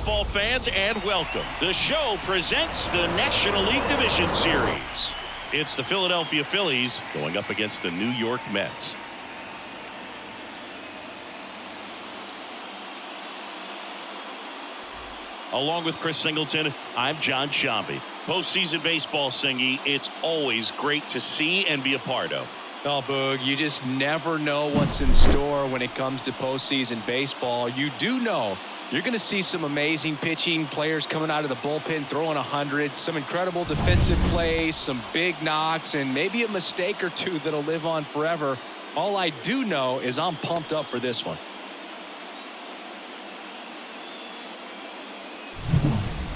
baseball fans, and welcome. The show presents the National League Division Series. It's the Philadelphia Phillies going up against the New York Mets. Along with Chris Singleton, I'm John Shambi. Postseason baseball, Singy, it's always great to see and be a part of. Oh, Boog, you just never know what's in store when it comes to postseason baseball. You do know you're going to see some amazing pitching, players coming out of the bullpen throwing 100, some incredible defensive plays, some big knocks, and maybe a mistake or two that'll live on forever. All I do know is I'm pumped up for this one.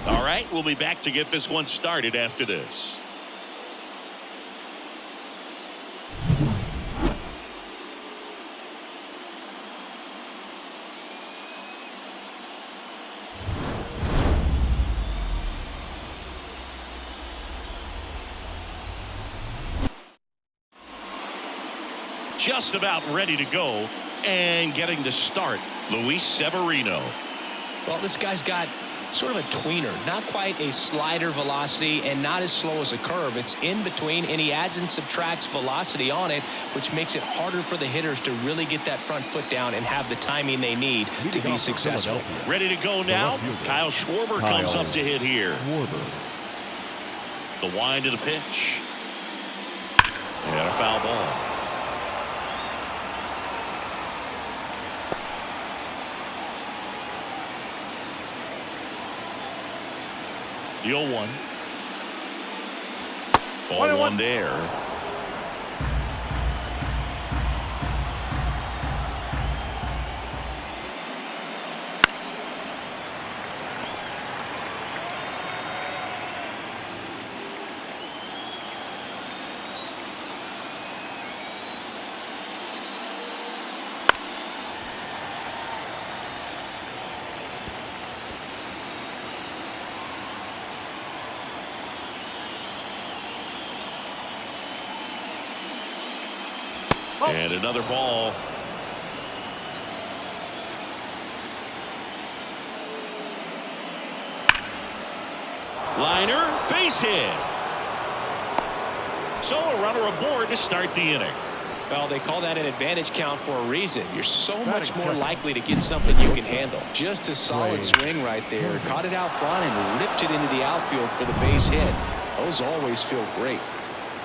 All right, we'll be back to get this one started after this. Just about ready to go and getting to start, Luis Severino. Well, this guy's got sort of a tweener, not quite a slider velocity and not as slow as a curve. It's in between, and he adds and subtracts velocity on it, which makes it harder for the hitters to really get that front foot down and have the timing they need to be successful. Ready to go now. Kyle Schwarber comes up to hit here. The wind of the pitch. And a foul ball. The 0-1. Ball one there. And another ball. Liner, base hit. So a runner aboard to start the inning. Well, they call that an advantage count for a reason. You're so much more likely to get something you can handle. Just a solid swing right there. Caught it out front and ripped it into the outfield for the base hit. Those always feel great.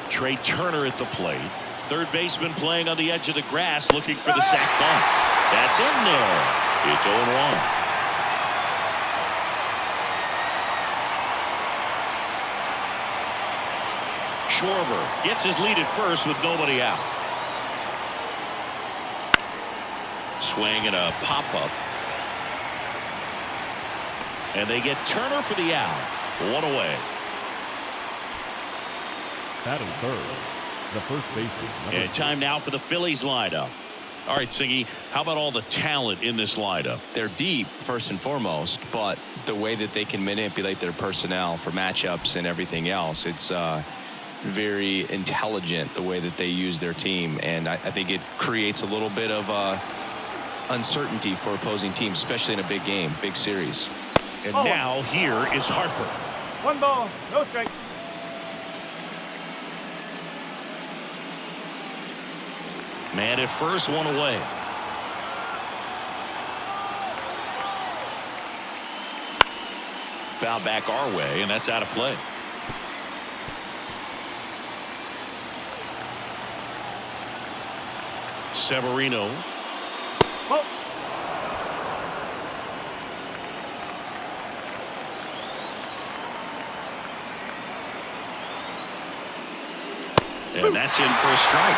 Trey Turner at the plate. Third baseman playing on the edge of the grass, looking for the sac bunt. That's in there. It's 0-1. Schwarber gets his lead at first with nobody out. Swing and a pop-up. And they get Turner for the out. One away. Batting third, the first baseman. And time now for the Phillies lineup. All right, Siggy, how about all the talent in this lineup? They're deep, first and foremost, but the way that they can manipulate their personnel for matchups and everything else, it's very intelligent the way that they use their team. And I think it creates a little bit of uncertainty for opposing teams, especially in a big game, big series. And now here is Harper. 1 ball, no strike. Man at first, one away. Foul back our way, and that's out of play. Severino. Oh. And that's in for a strike.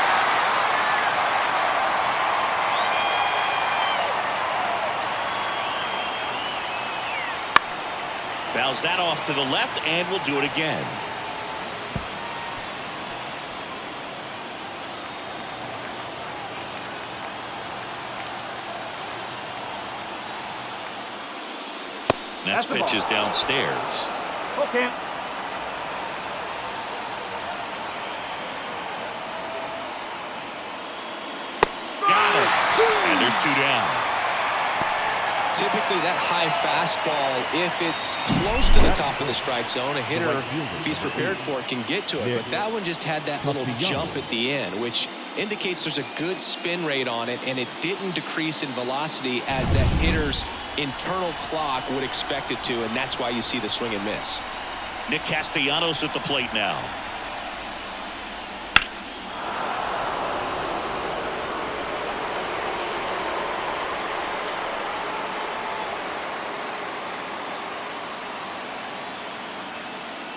Fouls that off to the left, and we'll do it again. Next pitch is downstairs. Okay. Got it. And there's 2 down. typically that high fastball, if it's close to the top of the strike zone, a hitter, if he's prepared for it, can get to it. But that one just had that little jump at the end, which indicates there's a good spin rate on it, and it didn't decrease in velocity as that hitter's internal clock would expect it to, and that's why you see the swing and miss. Nick Castellanos at the plate now.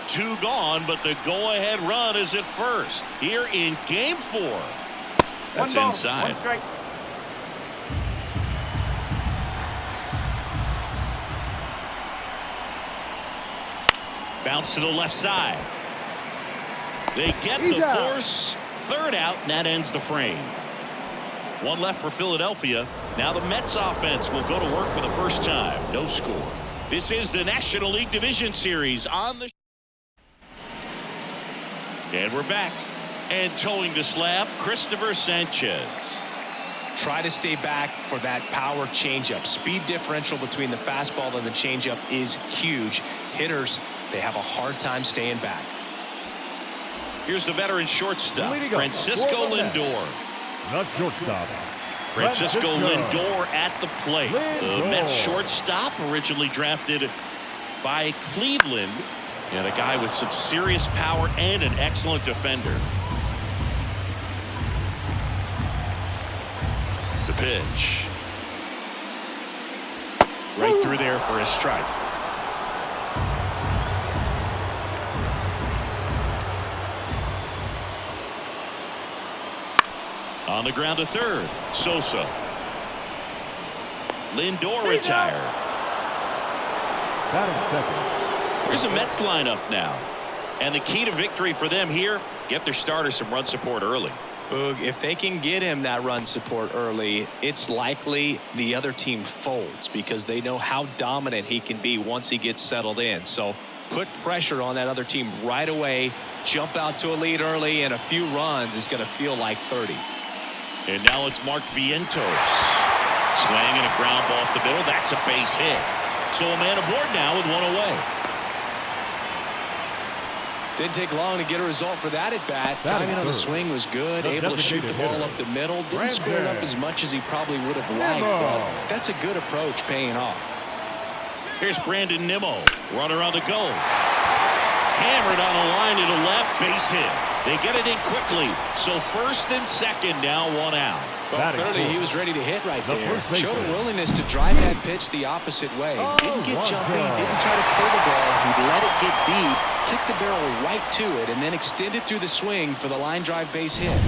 Two gone, but the go-ahead run is at first here in Game 4. That's One ball, inside. one strike. Bounce to the left side. They get the force. Third out, and that ends the frame. One left for Philadelphia. Now the Mets offense will go to work for the first time. No score. This is the National League Division Series on the. And we're back. And towing the slab, Christopher Sanchez. Try to stay back for that power changeup. Speed differential between the fastball and the changeup is huge. Hitters, they have a hard time staying back. Here's the veteran shortstop, Francisco Lindor. The shortstop, Francisco Lindor at the plate. The Mets shortstop, originally drafted by Cleveland, and a guy with some serious power and an excellent defender. The pitch. Right through there for a strike. On the ground to third. Sosa. Lindor retired. batting second. Here's the Mets lineup now. And the key to victory for them here, get their starter some run support early. Boog, if they can get him that run support early, it's likely the other team folds because they know how dominant he can be once he gets settled in. So put pressure on that other team right away. Jump out to a lead early, and a few runs is going to feel like 30. And now it's Mark Vientos. Swinging a ground ball up the middle. That's a base hit. So a man aboard now with one away. Didn't take long to get a result for that at bat. Timing on the swing was good. Able to shoot the ball up the middle. Didn't square it up as much as he probably would have liked, but that's a good approach paying off. Here's Brandon Nimmo. Runner on the go. Hammered on a line to the left. Base hit. They get it in quickly. So first and second now, one out. Well, clearly he was ready to hit right there. Showed a willingness to drive that pitch the opposite way. Didn't get jumpy. Didn't try to pull the ball. He let it get deep. Took the barrel right to it and then extended through the swing for the line drive base hit.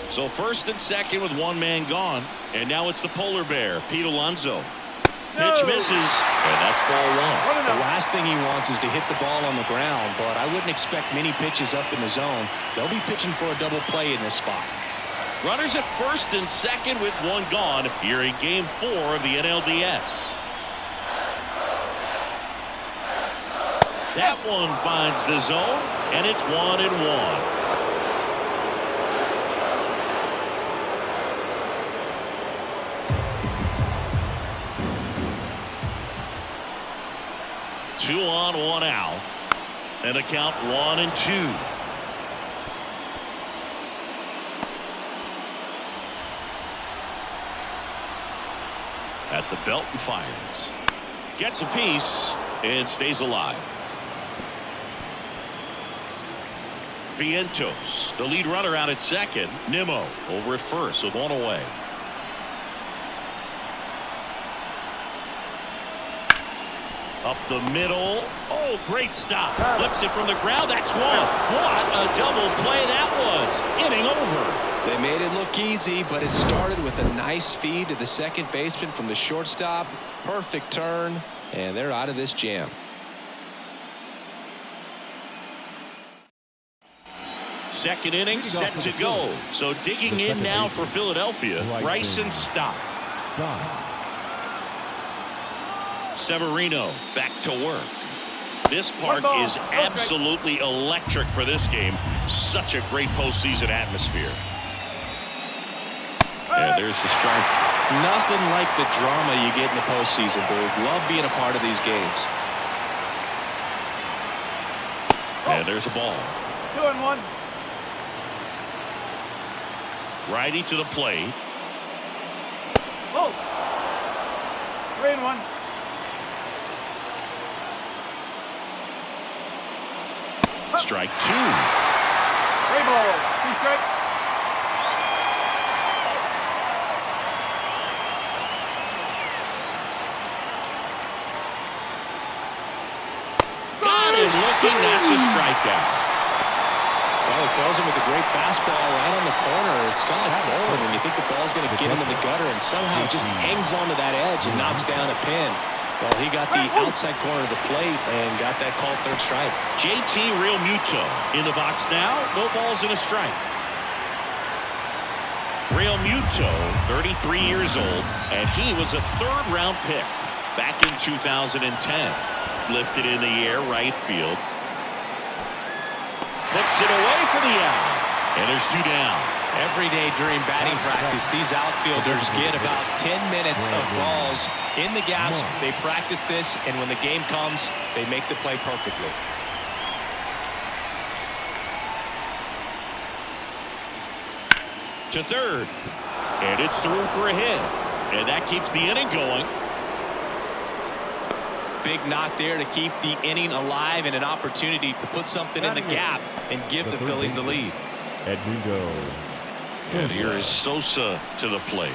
So first and second with one man gone. And now it's the polar bear, Pete Alonso. Pitch misses, and that's ball one. The last thing he wants is to hit the ball on the ground, but I wouldn't expect many pitches up in the zone. They'll be pitching for a double play in this spot. Runners at first and second with one gone here in Game 4 of the NLDS. That one finds the zone, and it's 1-1. Two on, one out, and a count 1-2. At the belt and fires. Gets a piece and stays alive. Vientos, the lead runner out at second. Nimmo over at first with one away. Up the middle. Oh, great stop. Flips it from the ground. That's one. What a double play that was. Inning over. They made it look easy, but it started with a nice feed to the second baseman from the shortstop. Perfect turn, and they're out of this jam. Second inning set to go. So digging in now for Philadelphia, Bryson Stott. Severino back to work. This park is absolutely electric for this game. Such a great postseason atmosphere. And there's the strike. Nothing like the drama you get in the postseason, dude. Love being a part of these games. And there's a ball. 2-1. Righty to the plate. Oh. 3-1. Strike 2. 3 balls. 2 strikes. Got him looking. That's a strikeout. Well, he throws him with a great fastball right on the corner. It's kind of like bowling when you think the ball's going to get into the gutter and somehow just hangs onto that edge and knocks down a pin. Well, he got the outside corner of the plate and got that called third strike. JT Realmuto in the box now. No balls and a strike. Realmuto, 33 years old, and he was a third-round pick back in 2010. Lifted in the air, right field. Puts it away for the out. And there's 2 down. Every day during batting practice, these outfielders get about 10 minutes of balls in the gaps. They practice this, and when the game comes, they make the play perfectly. To third. And it's through for a hit. And that keeps the inning going. Big knock there to keep the inning alive and an opportunity to put something in the gap and give the Phillies the lead. Edmundo. And here is Sosa to the plate.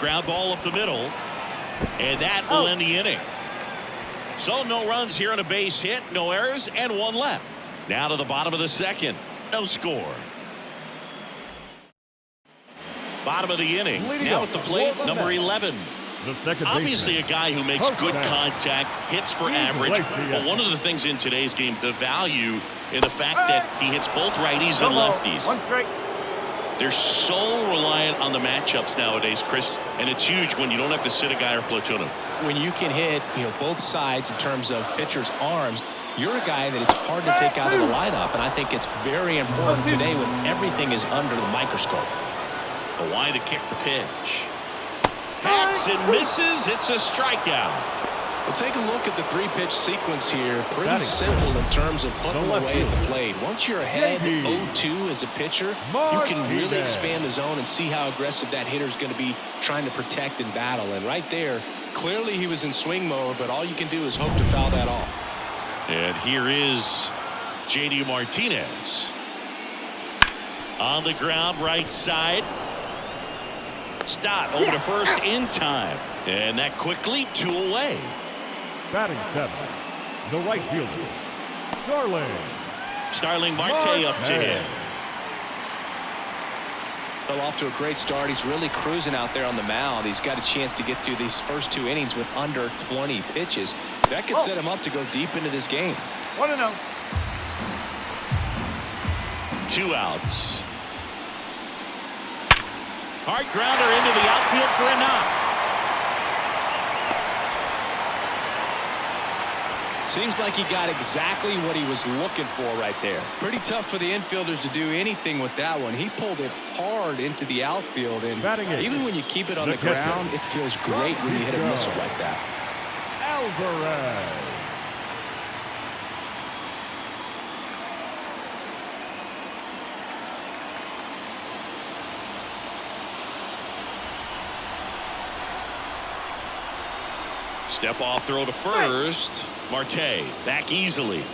Ground ball up the middle. And that will end the inning. So no runs here on a base hit, no errors, and 1 left. Now to the bottom of the second. No score. Bottom of the inning. Now at the plate, number 11. The second Obviously a guy who makes good contact, hits for average. But one of the things in today's game, the value in the fact that he hits both righties and lefties. 1 strike. They're so reliant on the matchups nowadays, Chris, and it's huge when you don't have to sit a guy or platoon him. When you can hit, both sides in terms of pitchers' arms, you're a guy that it's hard to take out of the lineup, and I think it's very important today when everything is under the microscope. A wide to kick the pitch. Hacks and misses. It's a strikeout. Well, take a look at the 3-pitch sequence here. Pretty simple in terms of putting away at the plate. Once you're ahead 0-2 as a pitcher, you can really expand the zone and see how aggressive that hitter is going to be trying to protect and battle. And right there, clearly he was in swing mode, but all you can do is hope to foul that off. And here is J.D. Martinez. On the ground, right side. Stott over to first in time. And that quickly 2 away. Batting 7th, the right fielder, Starling Marte up to him. Fell off to a great start. He's really cruising out there on the mound. He's got a chance to get through these first 2 innings with under 20 pitches. That could set him up to go deep into this game. 1-0. 2 outs. Hard grounder into the outfield for a knock. Seems like he got exactly what he was looking for right there. Pretty tough for the infielders to do anything with that one. He pulled it hard into the outfield, and even when you keep it on the ground, it feels great when you hit a missile like that. Alvarez. Step off throw to first. Marte back easily.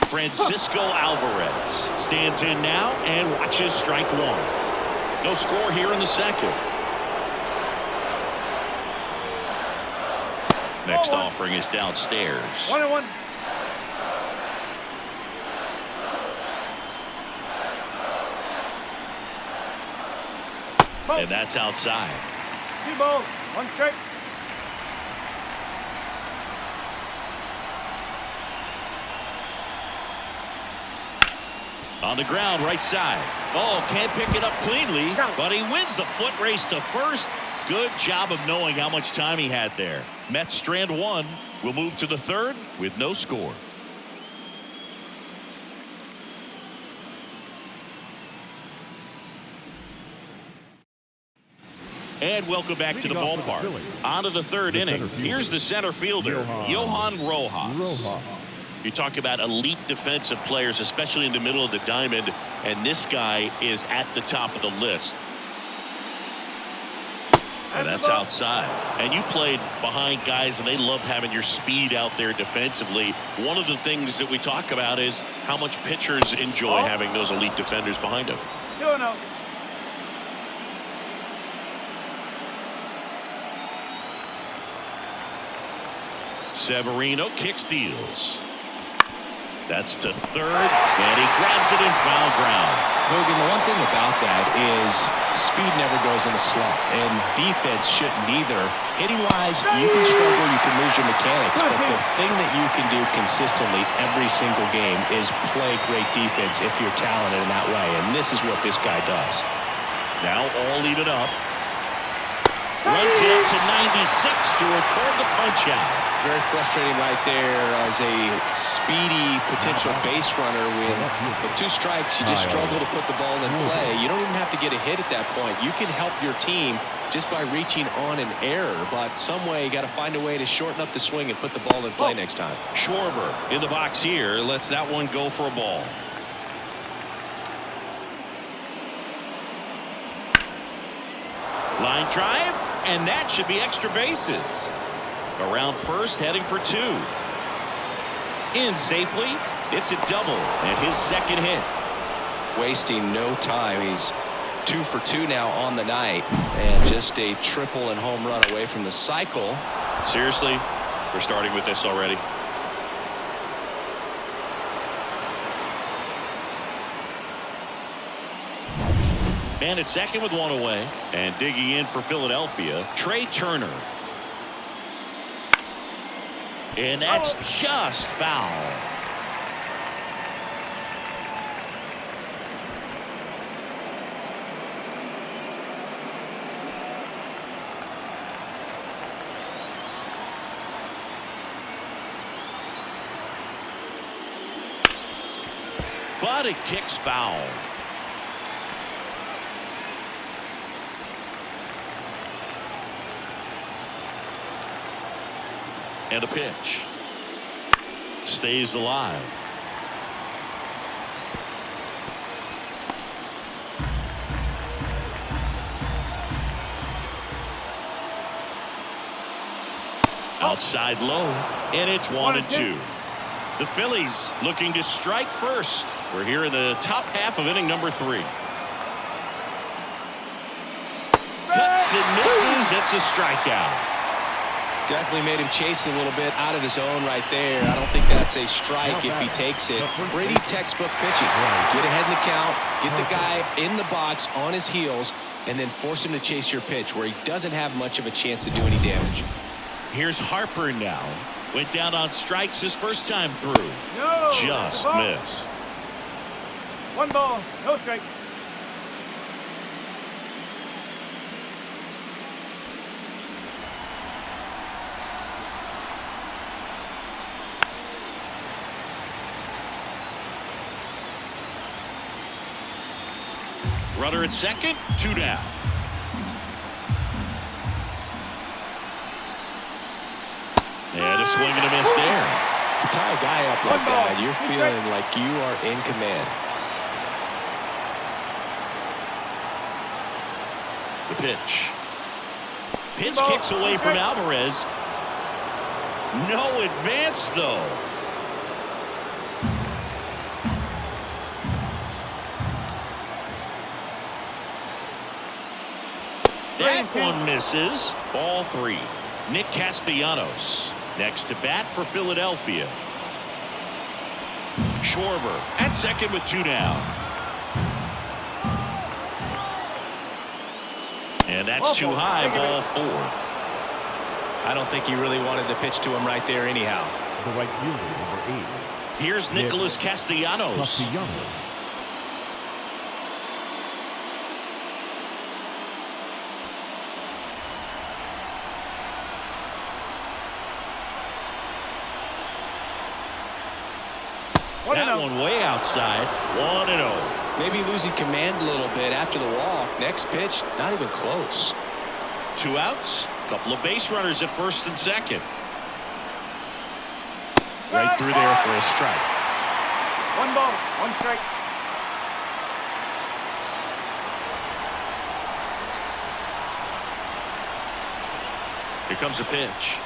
Francisco Alvarez stands in now and watches strike 1. No score here in the second. Next offering is downstairs. 1-1. And that's outside. 2 balls, 1 strike. On the ground, right side. Oh, can't pick it up cleanly, but he wins the foot race to first. Good job of knowing how much time he had there. Mets strand one. We'll move to the third with no score. And welcome back to the ballpark. On to the third inning. Here's the center fielder, Johan Rojas. You talk about elite defensive players, especially in the middle of the diamond, and this guy is at the top of the list. And that's outside. And you played behind guys, and they loved having your speed out there defensively. One of the things that we talk about is how much pitchers enjoy having those elite defenders behind them. 2-0. Severino kick steals. That's to third, and he grabs it in foul ground. Logan, the one thing about that is speed never goes in a slump, and defense shouldn't either. Hitting-wise, you can struggle, you can lose your mechanics, but the thing that you can do consistently every single game is play great defense if you're talented in that way, and this is what this guy does. Now all even up. Runs it up to 96 to record the punch out. Very frustrating right there as a speedy potential base runner. With two strikes, you just struggle to put the ball in play. You don't even have to get a hit at that point. You can help your team just by reaching on an error, but some way you got to find a way to shorten up the swing and put the ball in play next time. Schwarber in the box here lets that one go for a ball. Line drive, and that should be extra bases. Around first, heading for two. In safely. It's a double and his second hit. Wasting no time. He's 2 for 2 now on the night, and just a triple and home run away from the cycle. Seriously, we're starting with this already. And it's second with one away, and digging in for Philadelphia, Trey Turner. And that's just foul. But it kicks foul. And a pitch. Stays alive. Outside low, and it's 1-2. The Phillies looking to strike first. We're here in the top half of inning number 3. Cuts and misses. It's a strikeout. Definitely made him chase a little bit out of his zone right there. I don't think that's a strike if he takes it. Pretty textbook pitching. Get ahead in the count, get the guy in the box on his heels, and then force him to chase your pitch where he doesn't have much of a chance to do any damage. Here's Harper now. Went down on strikes his first time through. No, just missed. 1 ball, no strike. Runner at second, 2 down. And a swing and a miss there. You tie a guy up like that, you're feeling like you are in command. The pitch. Pitch kicks away from Alvarez. No advance, though. That one misses. Ball 3. Nick Castellanos next to bat for Philadelphia. Schwarber at second with 2 down. And that's too high. Ball 4. I don't think he really wanted to pitch to him right there anyhow. The right fielder, number 8. Here's Nicholas Castellanos. That one way outside. 1-0. Maybe losing command a little bit after the walk. Next pitch, not even close. 2 outs. Couple of base runners at first and second. Right through there for a strike. 1 ball, 1 strike. Here comes a pitch.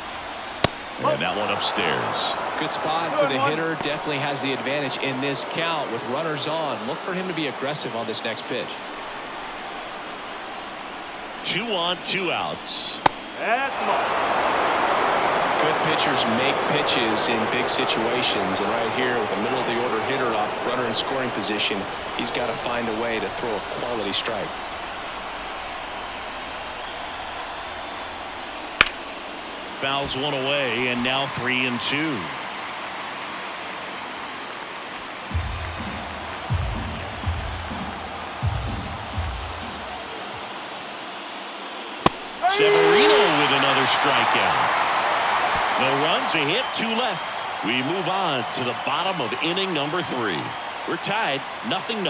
And that one upstairs. Good spot for the hitter. Definitely has the advantage in this count with runners on. Look for him to be aggressive on this next pitch. 2 on, 2 outs. That's the ball. Good pitchers make pitches in big situations, and right here with a middle of the order hitter up, runner in scoring position, he's got to find a way to throw a quality strike. Fouls one away, and now 3-2. Severino with another strikeout. No runs, a hit, 2 left. We move on to the bottom of inning number 3. We're tied, 0-0.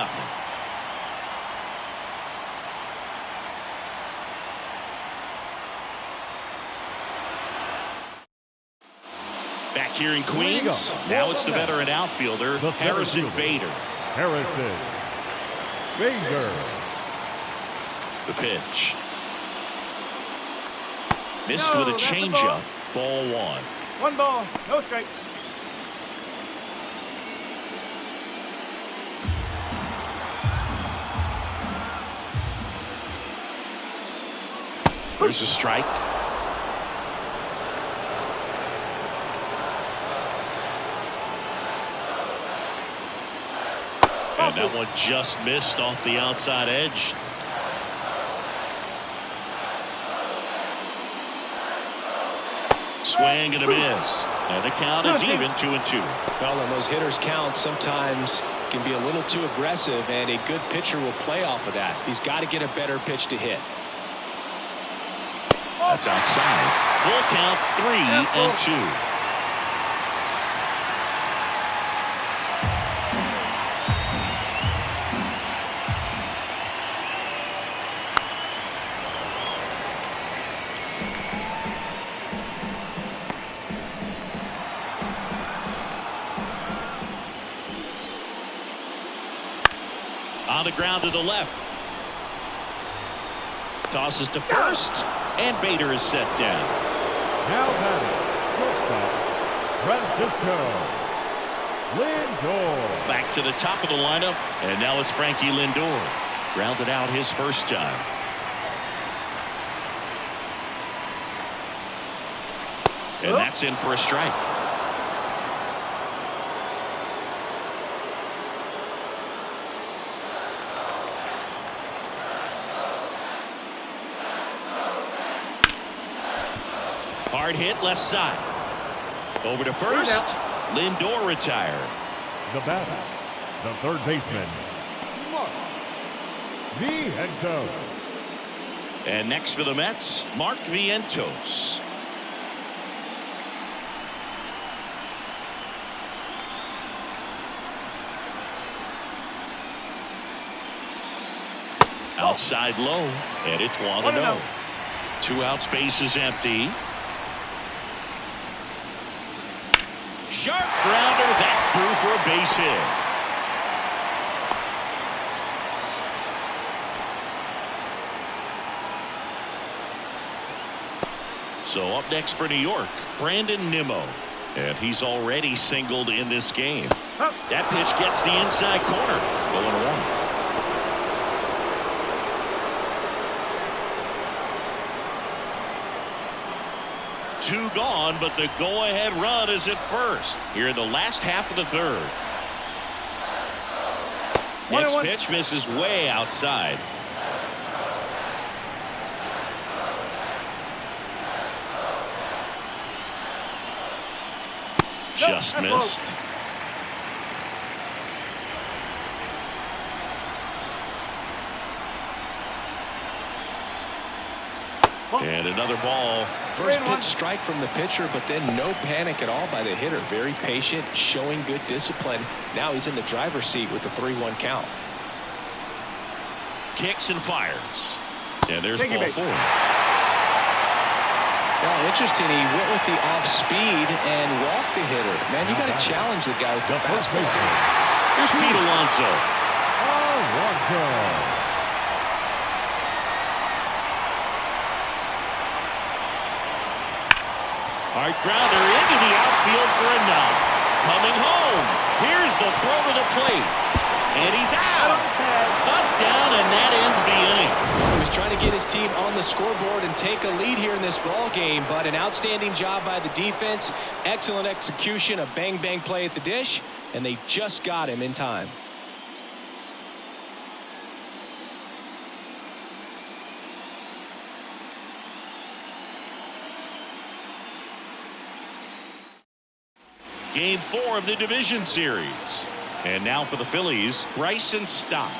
Back here in Queens, now it's the veteran outfielder, Harrison Bader. Harrison Bader. The pitch. Missed with a changeup. Ball 1. 1 ball, no strike. There's a strike. And that one just missed off the outside edge. Swing and a miss. And the count is even 2-2. Well, and those hitters count sometimes can be a little too aggressive, and a good pitcher will play off of that. He's got to get a better pitch to hit. That's outside. Full count, 3-2. On the ground to the left. Tosses to first, and Bader is set down. Now batting, shortstop, Francisco Lindor. Back to the top of the lineup, and now it's Frankie Lindor. Grounded out his first time. And that's in for a strike. Hard hit left side. Over to first. Lindor retired. The batter, the third baseman, Mark Vientos. And next for the Mets, Mark Vientos. Outside low, and it's 1-0. 2 outs, base is empty. Sharp grounder, that's through for a base hit. So up next for New York, Brandon Nimmo. And he's already singled in this game. That pitch gets the inside corner. 0-1. 2 gone, but the go-ahead run is at first here in the last half of the 3rd. Next pitch misses way outside. Just missed. And another ball. First pitch strike from the pitcher, but then no panic at all by the hitter. Very patient, showing good discipline. Now he's in the driver's seat with the 3-1 count. Kicks and fires. And there's ball 4. Well, interesting. He went with the off speed and walked the hitter. Man, you got to challenge the guy with the fastball. Here's Pete Alonso. Hard grounder into the outfield for a knock. Coming home. Here's the throw to the plate. And he's out. Up, down, and that ends the inning. He was trying to get his team on the scoreboard and take a lead here in this ball game, but an outstanding job by the defense. Excellent execution, a bang-bang play at the dish, and they just got him in time. Game 4 of the division series. And now for the Phillies, Bryson Stott.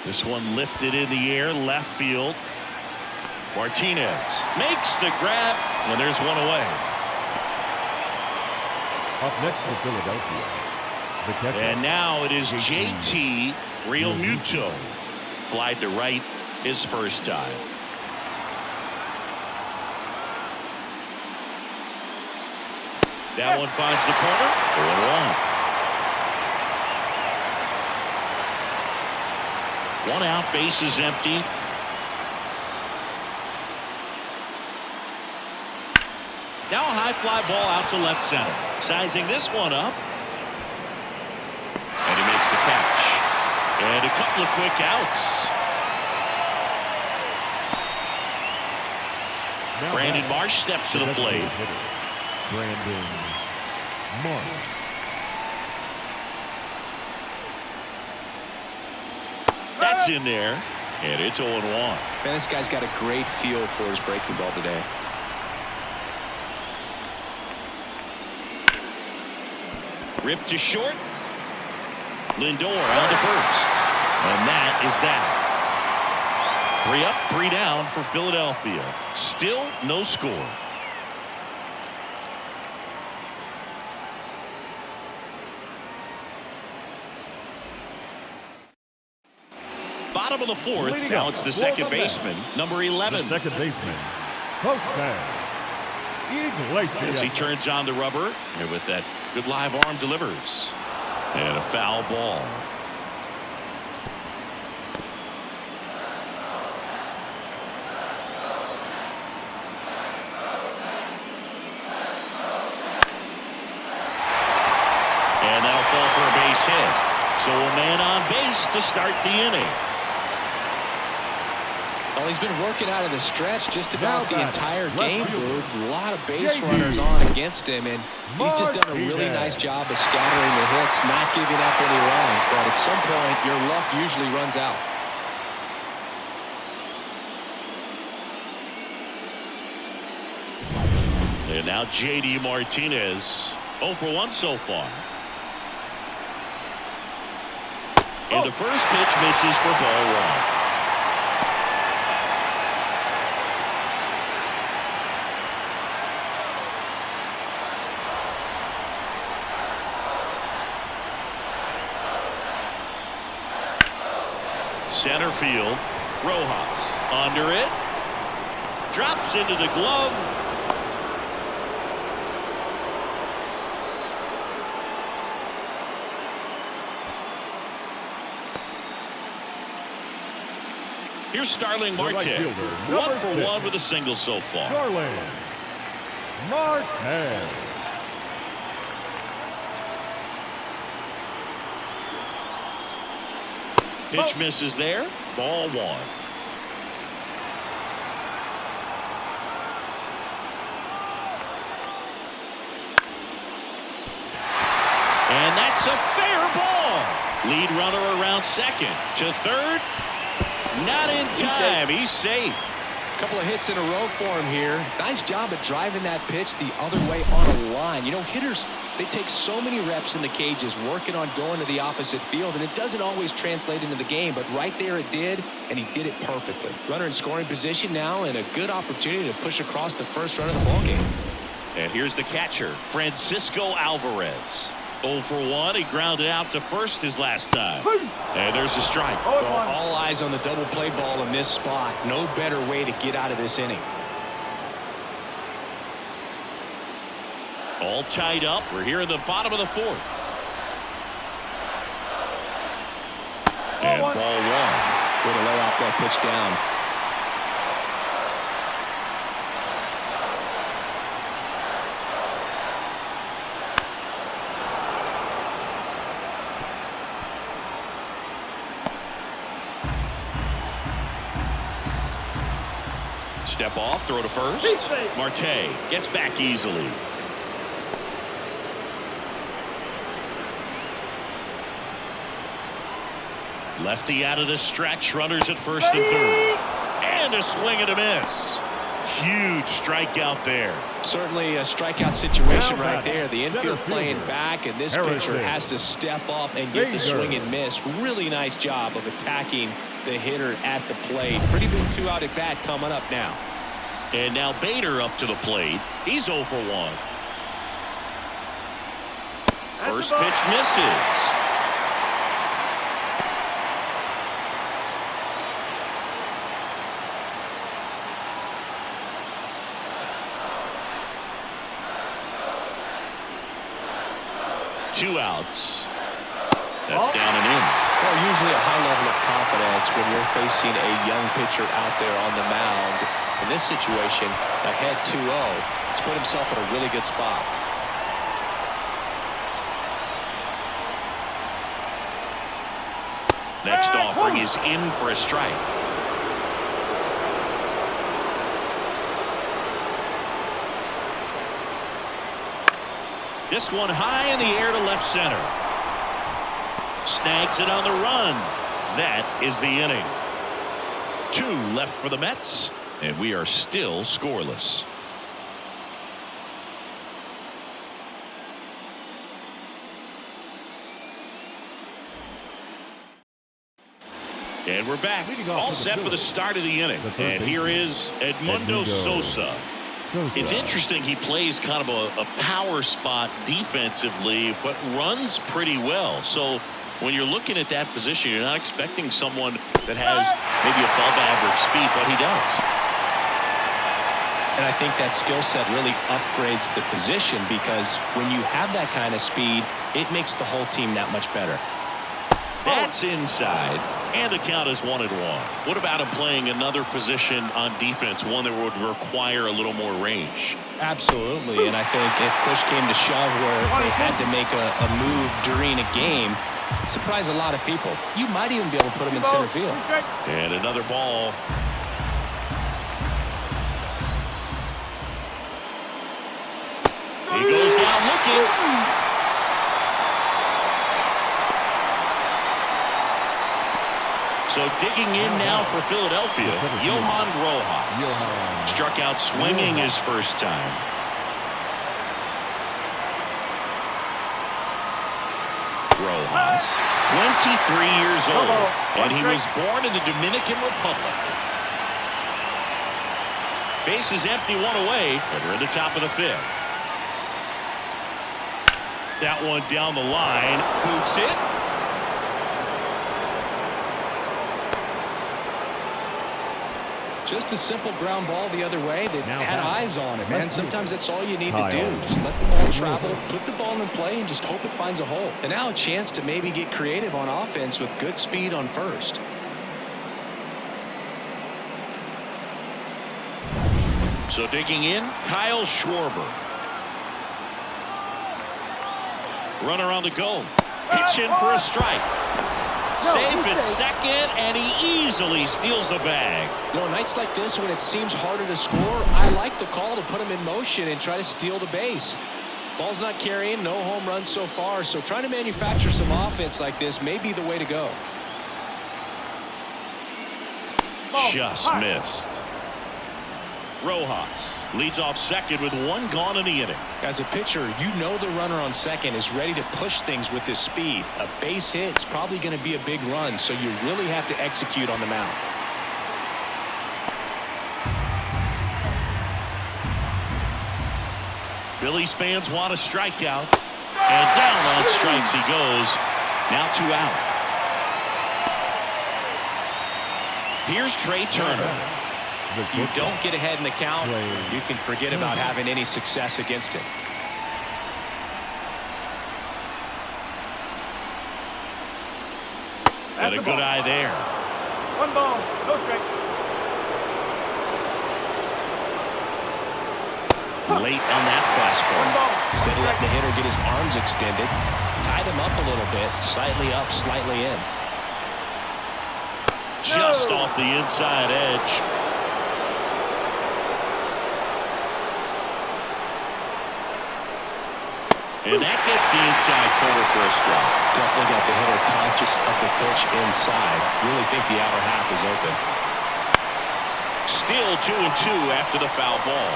This one lifted in the air, left field. Martinez makes the grab, and there's one away. Up next for Philadelphia, the catcher. And now it is JT Realmuto. Flied to right his first time. That one finds the corner. 0-1. One out, base is empty. Now a high fly ball out to left center. Sizing this one up. And he makes the catch. And a couple of quick outs. Now Brandon Marsh steps to the plate. Brandon Marsh. That's in there. And it's 0-1. Man, this guy's got a great feel for his breaking ball today. Ripped to short. Lindor on to first. And that is that. 3 up, 3 down for Philadelphia. Still no score. Bottom of the 4th. Now it's the second baseman, number 11. The second baseman, Postseason. As he turns on the rubber, and with that good live arm delivers. And a foul ball. And that'll fall for a base hit. So a man on base to start the inning. Well, he's been working out of the stretch just about the entire game, Boo. A lot of base runners on against him, and he's just done a really nice job of scattering the hits, not giving up any runs. But at some point, your luck usually runs out. And now J.D. Martinez, 0 for 1 so far. And the first pitch misses for ball 1. Center field, Rojas under it, drops into the glove. Here's Starling Marte, right fielder, 1 for 6. 1 with a single so far. Starling Marte. Pitch misses there. Ball 1. And that's a fair ball. Lead runner around second. To third. Not in time. He's safe. Couple of hits in a row for him here. Nice job at driving that pitch the other way on a line. You know, hitters, they take so many reps in the cages working on going to the opposite field, and it doesn't always translate into the game, but right there it did, and he did it perfectly. Runner in scoring position now, and a good opportunity to push across the first run of the ballgame. And here's the catcher, Francisco Alvarez. 0 for 1. He grounded out to first his last time. And there's a strike. Well, all eyes on the double play ball in this spot. No better way to get out of this inning. All tied up. We're here in the bottom of the 4th. And ball 1. Way to lay off that pitch down. Step off, throw to first. Marte gets back easily. Lefty out of the stretch, runners at first and third. And a swing and a miss. Huge strikeout there. Certainly a strikeout situation right there. The infield playing back, and this pitcher has to step up and get the swing and miss. Really nice job of attacking the hitter at the plate. Pretty big 2-out at bat coming up now. And now Bader up to the plate. He's 0 for 1. First pitch misses. Two outs. That's down and in. Well, usually a high level of confidence when you're facing a young pitcher out there on the mound. In this situation, ahead 2-0. He's put himself in a really good spot. Next offering is in for a strike. This one high in the air to left center. Snags it on the run. That is the inning. 2 left for the Mets, and we are still scoreless. And we're back. All set for the start of the inning. And here is Edmundo Sosa. It's interesting, he plays kind of a power spot defensively, but runs pretty well. So when you're looking at that position, you're not expecting someone that has maybe above average speed, but he does. And I think that skill set really upgrades the position, because when you have that kind of speed, it makes the whole team that much better. That's inside, and the count is 1-1. What about him playing another position on defense, one that would require a little more range? Absolutely, and I think if push came to shove where they had to make a move during a game, it'd surprise a lot of people. You might even be able to put him in center field. And another ball. He goes down looking. So digging in now for Philadelphia, Johan Rojas. Struck out swinging his first time. Rojas, 23 years old, and he was born in the Dominican Republic. Base is empty, 1 away, but we're at the top of the 5th. That one down the line, boots it. Just a simple ground ball the other way that had eyes on it, man. Sometimes that's all you need to do. Just let the ball travel, put the ball in play, and just hope it finds a hole. And now a chance to maybe get creative on offense with good speed on first. So digging in, Kyle Schwarber. Runner on the go. Pitch in for a strike. Safe at second, and he easily steals the bag. You know, nights like this when it seems harder to score, I like the call to put him in motion and try to steal the base. Ball's not carrying, no home runs so far, so trying to manufacture some offense like this may be the way to go. Just missed. Rojas leads off second with one gone in the inning. As a pitcher, you know the runner on second is ready to push things with his speed. A base hit's probably going to be a big run, so you really have to execute on the mound. Phillies fans want a strikeout. And down on strikes he goes. Now 2 out. Here's Trey Turner. If you don't get ahead in the count, you can forget about having any success against him. Got a good eye there. 1 ball, no strike. Late on that fastball. Instead of letting the hitter get his arms extended, tied him up a little bit, slightly up, slightly in. Just off the inside edge. And that gets the inside corner for a strike. Definitely got the hitter conscious of the pitch inside. Really think the outer half is open. Still 2-2 after the foul ball.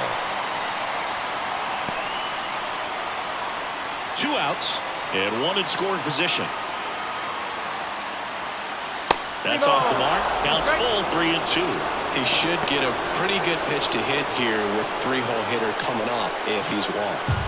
2 outs and 1 in scoring position. That's off the mark. Counts full, 3-2. He should get a pretty good pitch to hit here with 3-hole hitter coming up if he's walked.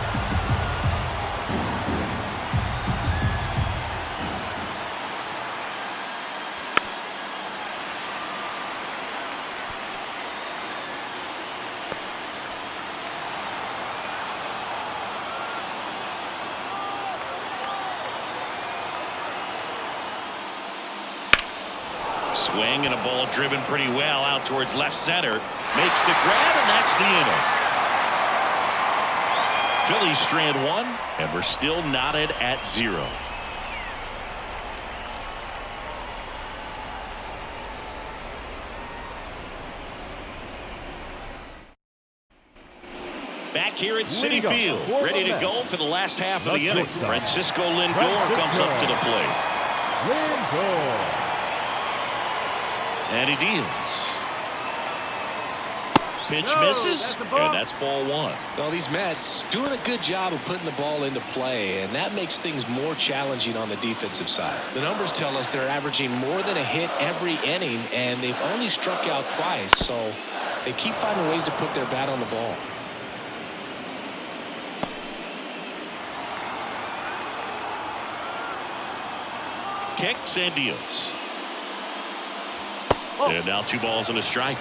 Swing and a ball driven pretty well out towards left center. Makes the grab, and that's the inning. Phillies strand 1, and we're still knotted at 0. Back here at Citi Field, ready to go for the last half of the inning. Francisco Lindor comes up to the plate. Lindor. And he deals. Pitch misses, and that's ball 1. Well, these Mets doing a good job of putting the ball into play, and that makes things more challenging on the defensive side. The numbers tell us they're averaging more than a hit every inning, and they've only struck out twice, so they keep finding ways to put their bat on the ball. Kicks and deals. And now 2 balls and a strike.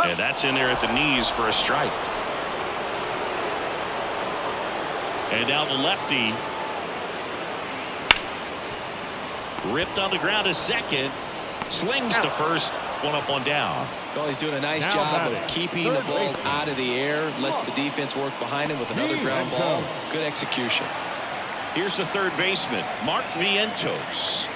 And that's in there at the knees for a strike. And now the lefty. Ripped on the ground to second. Slings to first. 1 up, 1 down. Well, he's doing a nice job of keeping the ball out of the air. Lets the defense work behind him with another ground ball. Good execution. Here's the third baseman, Mark Vientos.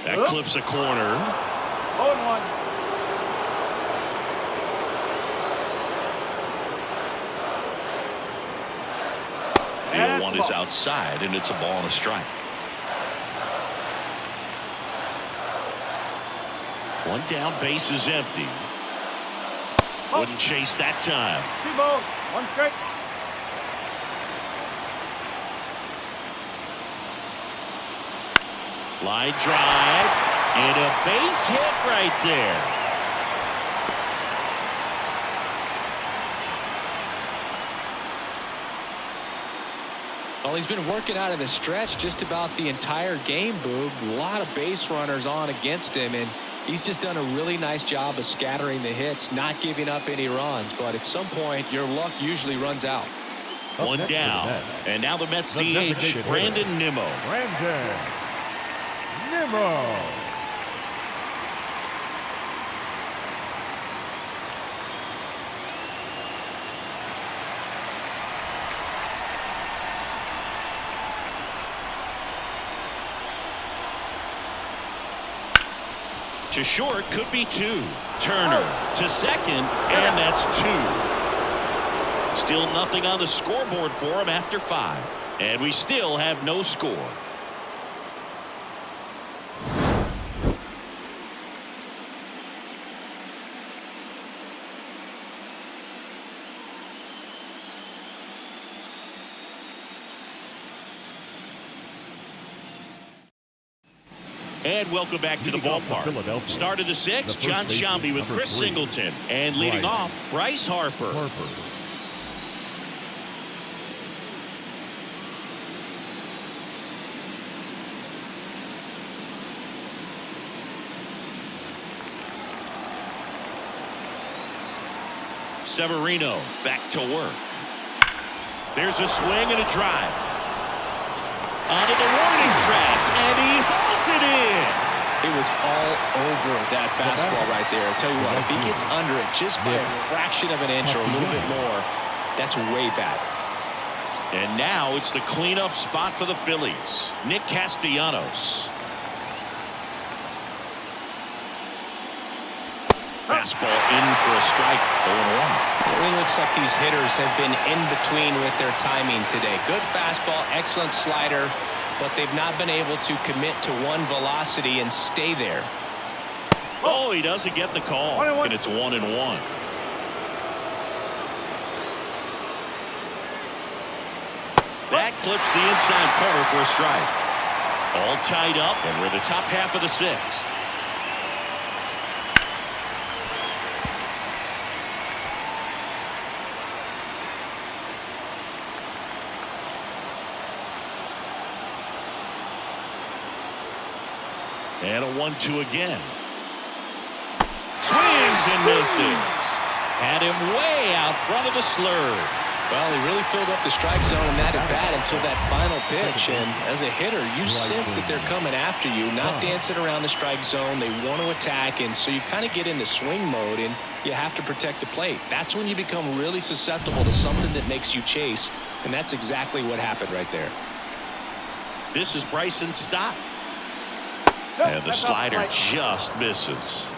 That clips a corner. 0-1. The 0-1 is outside, and it's a ball and a strike. 1 down, base is empty. Wouldn't chase that time. 2 balls, 1 strike. Line drive, and a base hit right there. Well, he's been working out of the stretch just about the entire game, Boog. A lot of base runners on against him, and he's just done a really nice job of scattering the hits, not giving up any runs. But at some point, your luck usually runs out. 1 down, and now the Mets DH, Brandon Nimmo. Brandon Nimmo. To short, could be 2. Turner to second, and that's 2. Still nothing on the scoreboard for him after 5. And we still have no score. And welcome back to the ballpark. Start of the 6th, John Sciambi with Chris Singleton. And leading off, Bryce Harper. Severino back to work. There's a swing and a drive. Onto the warning track, and he hauls it in. It was all over that fastball right there. I tell you what, if he gets under it just by a fraction of an inch or a little bit more, that's way back. And now it's the cleanup spot for the Phillies. Nick Castellanos. Fastball in for a strike. 0-1. It really looks like these hitters have been in between with their timing today. Good fastball, excellent slider, but they've not been able to commit to one velocity and stay there. Oh, he doesn't get the call. And it's 1-1. That clips the inside corner for a strike. All tied up, and we're in the top half of the 6th. And a 1-2 again. Swings and misses. Had him way out front of the slur. Well, he really filled up the strike zone in that at bat until that final pitch. And as a hitter, you sense that they're coming after you, not dancing around the strike zone. They want to attack, and so you kind of get into swing mode, and you have to protect the plate. That's when you become really susceptible to something that makes you chase, and that's exactly what happened right there. This is Bryson's stop. And the slider just misses.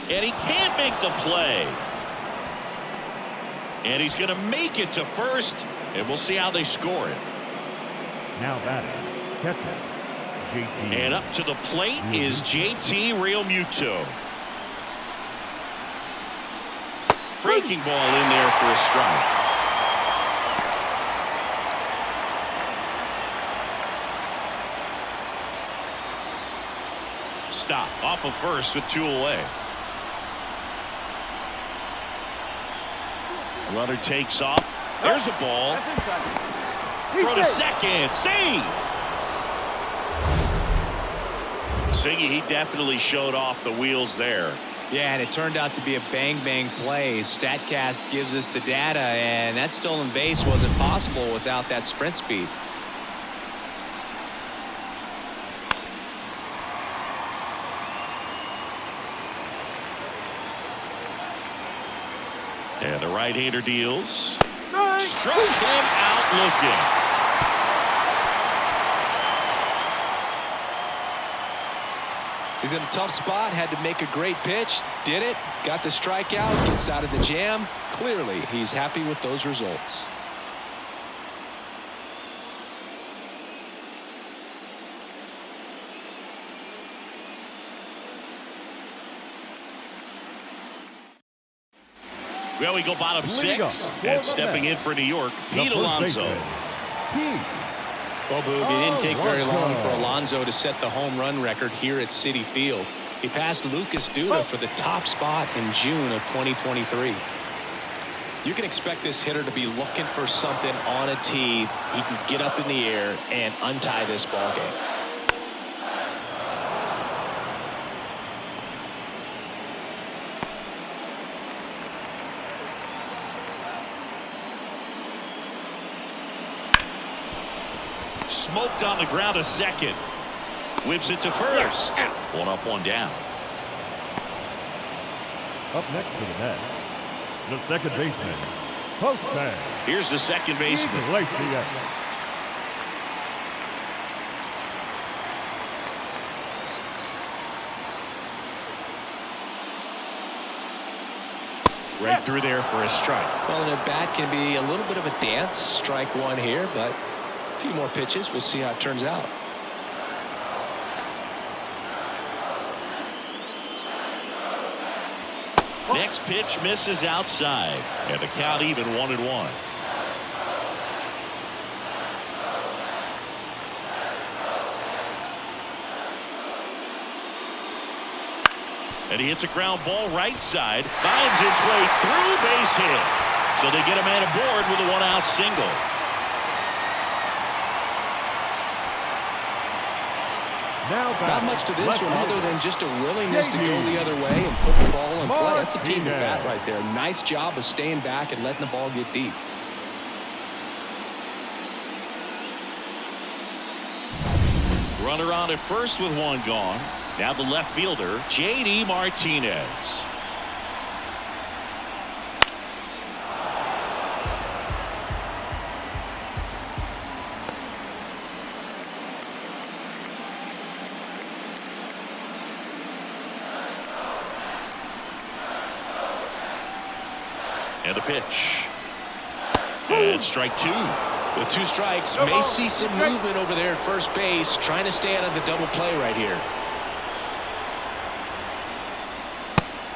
And he can't make the play. And he's going to make it to first. And we'll see how they score it. Now batting, catcher, JT. And up to the plate is JT Realmuto. Breaking ball in there for a strike. Stop off of first with 2 away. Runner takes off. There's a ball. Throw to second. Save. Siggy, he definitely showed off the wheels there. Yeah, and it turned out to be a bang-bang play. StatCast gives us the data, and that stolen base wasn't possible without that sprint speed. And the right-hander deals. Struck him out looking. He's in a tough spot, had to make a great pitch, did it, got the strikeout, gets out of the jam. Clearly, he's happy with those results. Well, we go bottom 6, and stepping in for New York, Pete Alonso. Well, Boog, it didn't take very long for Alonso to set the home run record here at Citi Field. He passed Lucas Duda for the top spot in June of 2023. You can expect this hitter to be looking for something on a tee. He can get up in the air and untie this ball game. Smoked on the ground to second. Whips it to first. 1 up, 1 down. Up next to the net, the second baseman, Postseason. Here's the second baseman. Exaltation. Right through there for a strike. Well, and a bat can be a little bit of a dance. Strike one here, but a few more pitches. We'll see how it turns out. Next pitch misses outside, and the count even 1-1. And he hits a ground ball right side, finds its way through, base hit. So they get a man aboard with a one-out single. Not much to this one other than just a willingness to go the other way and put the ball in play. That's a team at bat right there. Nice job of staying back and letting the ball get deep. Runner on at first with one gone. Now the left fielder, J.D. Martinez. And the pitch. And strike two. With two strikes, may see some movement over there at first base, trying to stay out of the double play right here.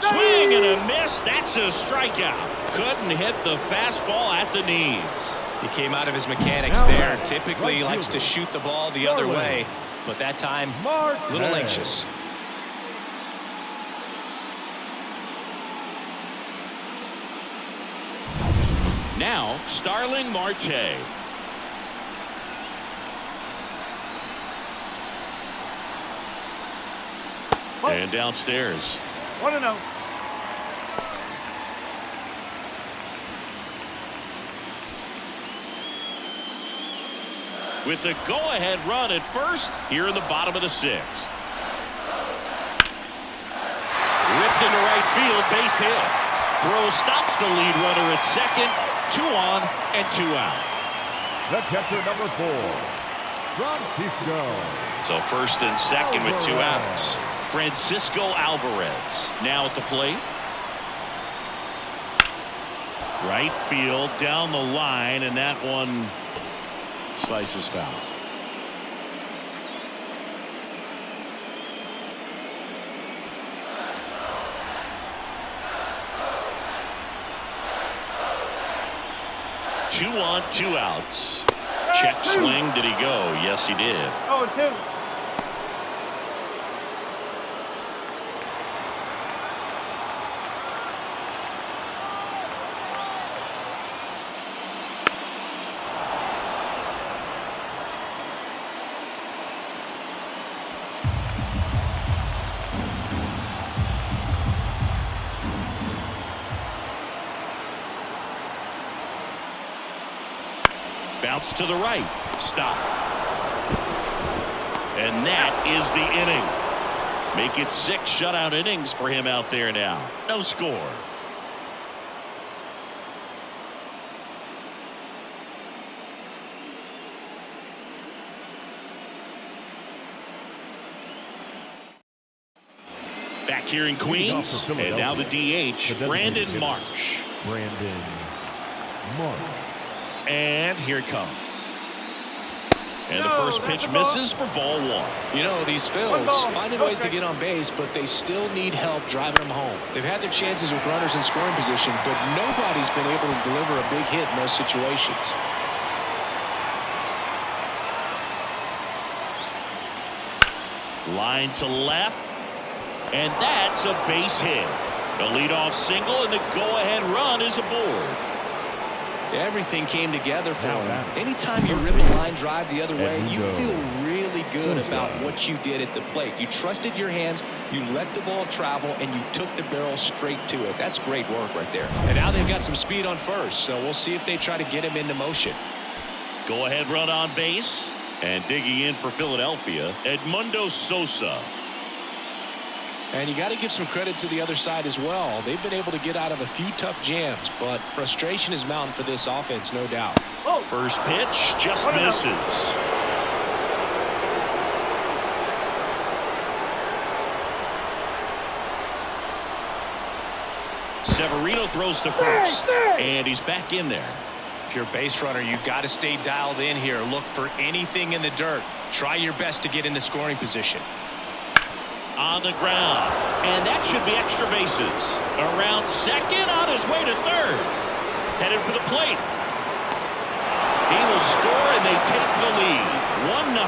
Swing and a miss. That's a strikeout. Couldn't hit the fastball at the knees. He came out of his mechanics there. Typically likes to shoot the ball the other way, but that time a little anxious. Now Starling Marte. And downstairs. 1-0. With the go-ahead run at first here in the bottom of the sixth. Ripped into right field, base hit. Throw stops the lead runner at second. 2 on and 2 out. The catcher, number 4, Francisco. So first and second with 2 outs. Francisco Alvarez now at the plate. Right field down the line, and that one slices foul. Two on, 2 outs. Check swing. Did he go? Yes, he did. 0-2. Bounce to the right. Stop. And that is the inning. Make it 6 shutout innings for him out there now. No score. Back here in Queens. And now the DH, Brandon Marsh. And here it comes. And the first pitch misses for ball 1. You know, these Phils finding ways to get on base, but they still need help driving them home. They've had their chances with runners in scoring position, but nobody's been able to deliver a big hit in those situations. Line to left. And that's a base hit. The leadoff single, and the go-ahead run is aboard. Everything came together for him. Anytime you rip a line drive the other way, you feel really good about what you did at the plate. You trusted your hands, you let the ball travel, and you took the barrel straight to it. That's great work right there. And now they've got some speed on first, so we'll see if they try to get him into motion. Go-ahead run on base. And digging in for Philadelphia, Edmundo Sosa. And you got to give some credit to the other side as well. They've been able to get out of a few tough jams, but frustration is mounting for this offense, no doubt. First pitch just misses. Severino throws to first, and he's back in there. If you're a base runner, you got to stay dialed in here. Look for anything in the dirt. Try your best to get into scoring position. On the ground, and that should be extra bases. Around second, on his way to third. Headed for the plate. He will score, and they take the lead. 1-0.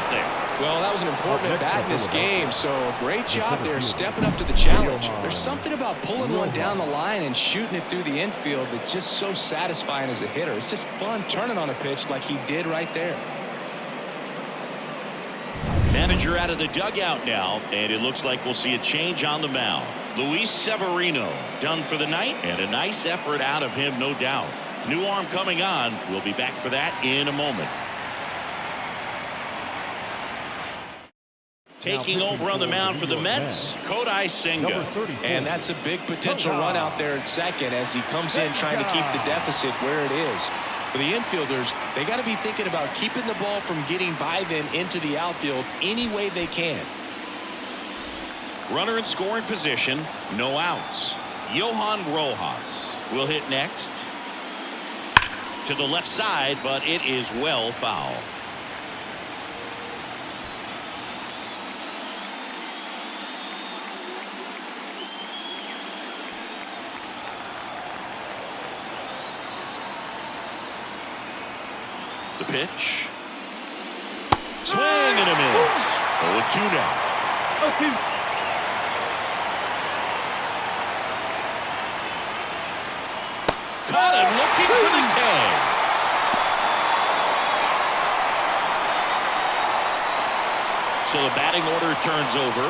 Well, that was an important at bat in this game, so great job there stepping up to the challenge. There's something about pulling one down the line and shooting it through the infield that's just so satisfying as a hitter. It's just fun turning on a pitch like he did right there. Manager out of the dugout now, and it looks like we'll see a change on the mound. Luis Severino done for the night, and a nice effort out of him, no doubt. New arm coming on. We'll be back for that in a moment. Taking over on the mound for the Mets, Kodai Senga. And that's a big potential run out there at second as he comes in trying to keep the deficit where it is. For the infielders, they got to be thinking about keeping the ball from getting by them into the outfield any way they can. Runner in scoring position, no outs. Johan Rojas will hit next. To the left side, but it is well foul. The pitch. Swing and a miss. 0-2 now. Caught him looking for the K. So the batting order turns over.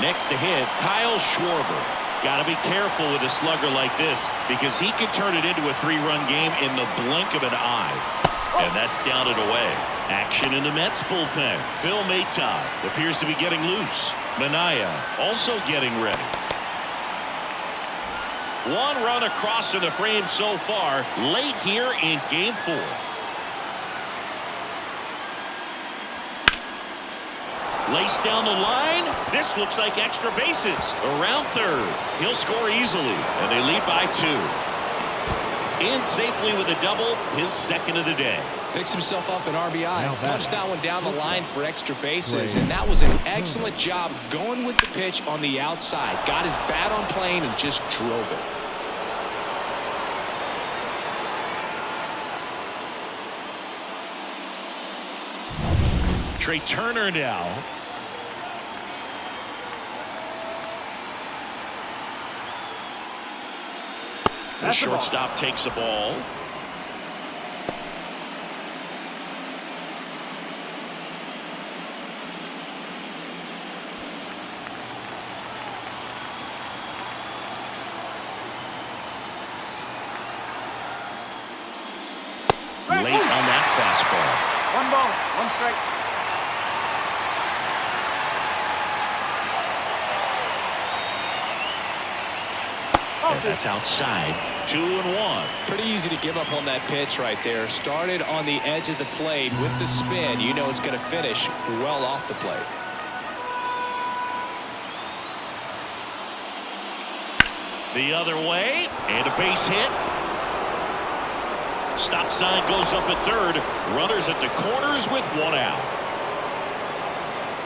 Next to hit, Kyle Schwarber. Got to be careful with a slugger like this because he can turn it into a 3-run game in the blink of an eye. And that's down and away. Action in the Mets bullpen. Phil Maton appears to be getting loose. Minaya also getting ready. One run across in the frame so far late here in game 4. Laced down the line. This looks like extra bases. Around third. He'll score easily, and they lead by 2. In safely with a double, his second of the day. Picks himself up an RBI. Punched that one down the line for extra bases, and that was an excellent job going with the pitch on the outside. Got his bat on plane and just drove it. Trey Turner now. The shortstop takes the ball. Late on that fastball. 1 ball, 1 strike. And that's outside. 2-1. Pretty easy to give up on that pitch right there. Started on the edge of the plate with the spin. You know it's going to finish well off the plate. The other way, and a base hit. Stop sign goes up at third. Runners at the corners with 1 out.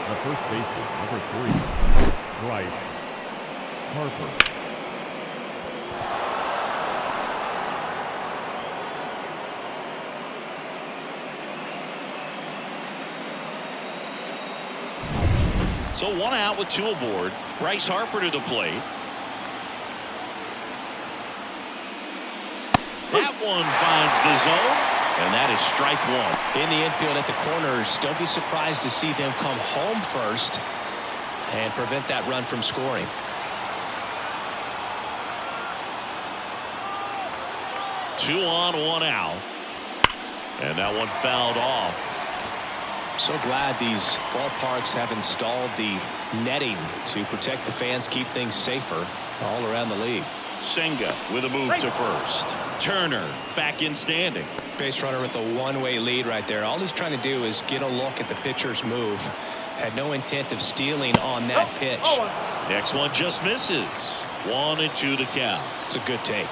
The first baseman, number 3, Bryce Harper. So 1 out with 2 aboard. Bryce Harper to the plate. That one finds the zone, and that is strike 1. In the infield at the corners, don't be surprised to see them come home first and prevent that run from scoring. Two on, 1 out. And that one fouled off. So glad these ballparks have installed the netting to protect the fans, keep things safer all around the league. Senga with a move to first. Turner back in standing. Base runner with a one-way lead right there. All he's trying to do is get a look at the pitcher's move. Had no intent of stealing on that pitch. Next one just misses. 1-2 to count. It's a good take.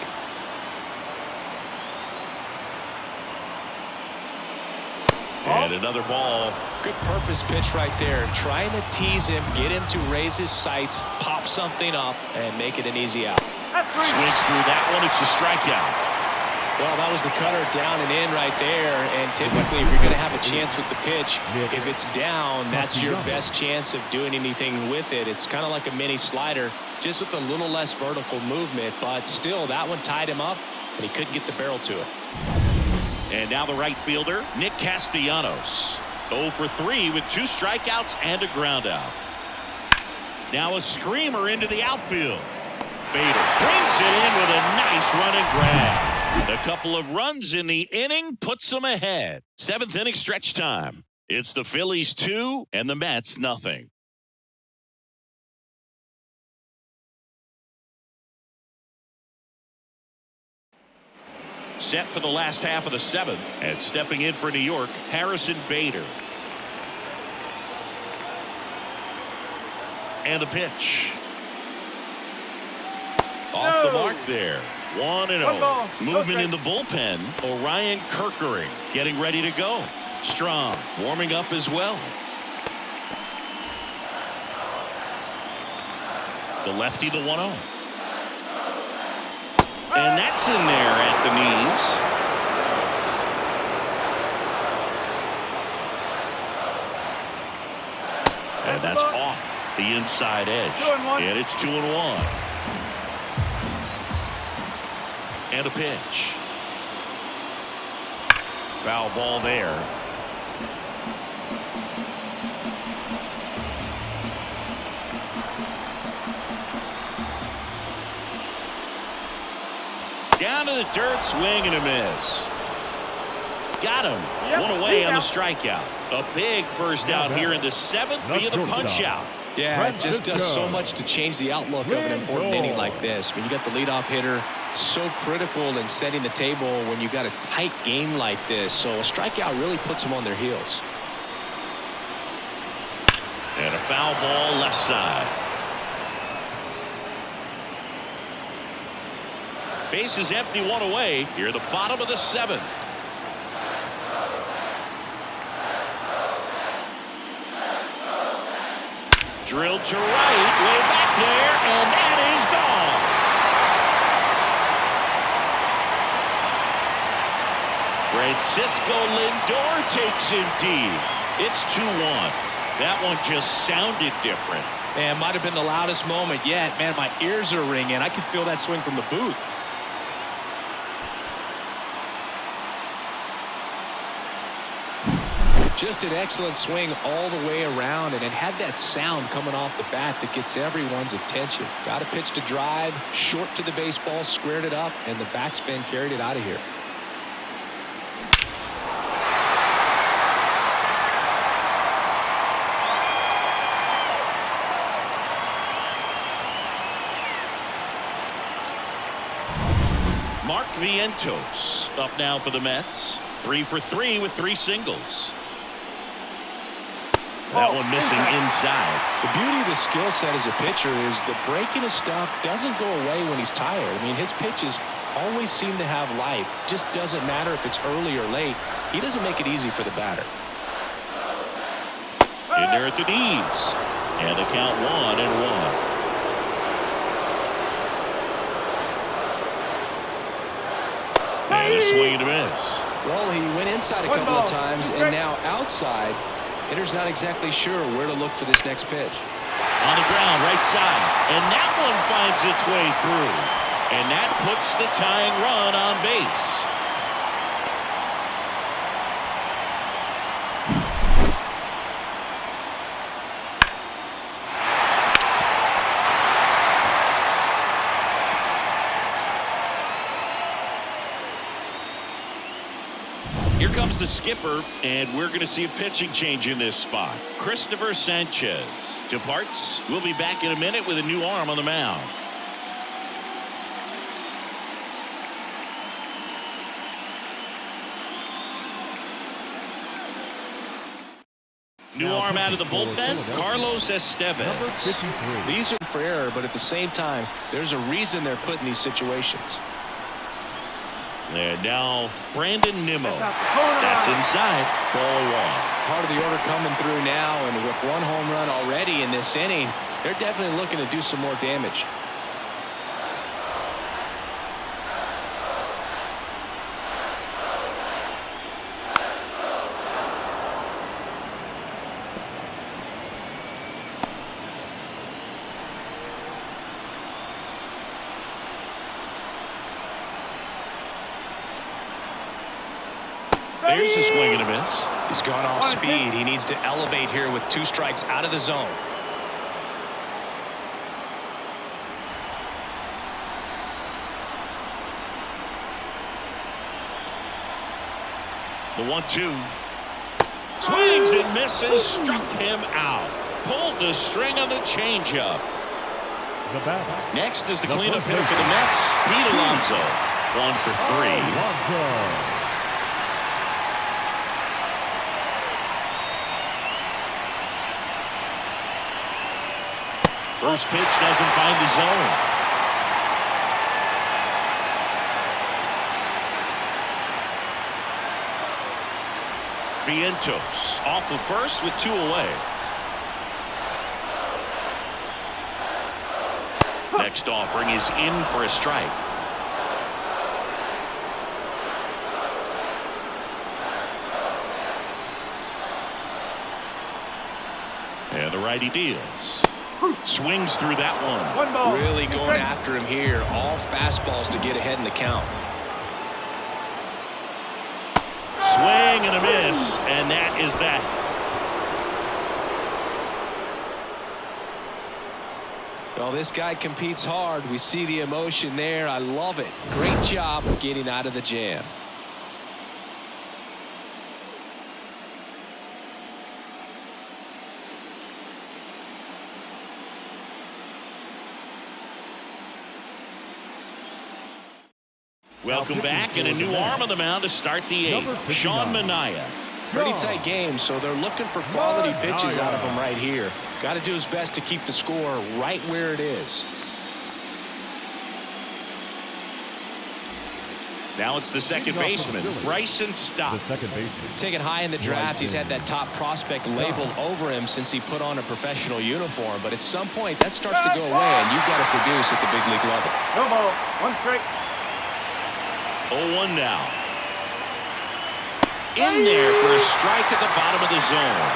And another ball. Good purpose pitch right there. Trying to tease him, get him to raise his sights, pop something up, and make it an easy out. Swings through that one. It's a strikeout. Well, that was the cutter down and in right there. And typically, if you're going to have a chance with the pitch, if it's down, that's your best chance of doing anything with it. It's kind of like a mini slider, just with a little less vertical movement. But still, that one tied him up, and he couldn't get the barrel to it. And now the right fielder, Nick Castellanos. 0 for 3 with 2 strikeouts and a groundout. Now a screamer into the outfield. Bader brings it in with a nice run and grab. A couple of runs in the inning puts them ahead. 7th inning stretch time. It's the Phillies 2 and the Mets nothing. Set for the last half of the 7th, and stepping in for New York, Harrison Bader. And the pitch. Off the mark there. 1-0. Movement in the bullpen. Orion Kirkering getting ready to go. Strong warming up as well. The lefty, the 1-0. And that's in there at the knees. And that's off the inside edge. And it's 2-1. And a pitch. Foul ball there. Down to the dirt, swing and a miss. Got him. One away on the strikeout. A big first out here in the 7th via the punch out. Yeah, it just does so much to change the outlook of an important inning like this. When you got the leadoff hitter, so critical in setting the table when you got a tight game like this. So a strikeout really puts them on their heels. And a foul ball left side. Base is empty, one away. Here, the bottom of the 7th. Drilled to right, way back there, and that is gone. Francisco Lindor takes him deep. It's 2-1. That one just sounded different. Man, might have been the loudest moment yet. Man, my ears are ringing. I can feel that swing from the booth. Just an excellent swing all the way around, and it had that sound coming off the bat that gets everyone's attention. Got a pitch to drive, short to the baseball, squared it up, and the backspin carried it out of here. Mark Vientos up now for the Mets. 3 for 3 with 3 singles. That one missing inside. The beauty of his skill set as a pitcher is the breaking of stuff doesn't go away when he's tired. I mean, his pitches always seem to have life. Just doesn't matter if it's early or late. He doesn't make it easy for the batter. In there at the knees. And a count 1-1. And a swing and a miss. Well, he went inside a couple of times, and now outside. Hitter's not exactly sure where to look for this next pitch. On the ground, right side. And that one finds its way through. And that puts the tying run on base. Here comes the skipper, and we're going to see a pitching change in this spot. Christopher Sanchez departs. We'll be back in a minute with a new arm on the mound. New arm out of the bullpen, Carlos Estevez. These are for error, but at the same time, there's a reason they're put in these situations. And now Brandon Nimmo. That's inside. Ball one. Part of the order coming through now, and with one home run already in this inning, they're definitely looking to do some more damage. There's a swing and a miss. He's gone off speed. He needs to elevate here with 2 strikes out of the zone. The 1-2. Swings and misses. Struck him out. Pulled the string on the changeup. Next is the cleanup hitter for the Mets, Pete Alonso. 1 for 3. First pitch doesn't find the zone. Vientos off the first with 2 away. Next offering is in for a strike. And the righty deals. Swings through that one. Really going after him here. All fastballs to get ahead in the count. Swing and a miss, and that is that. Well, this guy competes hard. We see the emotion there. I love it. Great job getting out of the jam. Welcome back, and a new arm on the mound to start the 8th. Sean Manaea. Pretty tight game, so they're looking for quality pitches out of him right here. Got to do his best to keep the score right where it is. Now it's the second baseman, Bryson Stott. Taken high in the draft, he's had that top prospect labeled over him since he put on a professional uniform. But at some point, that starts to go away, and you've got to produce at the big league level. No ball. 1 strike. 0-1 now. In there for a strike at the bottom of the zone.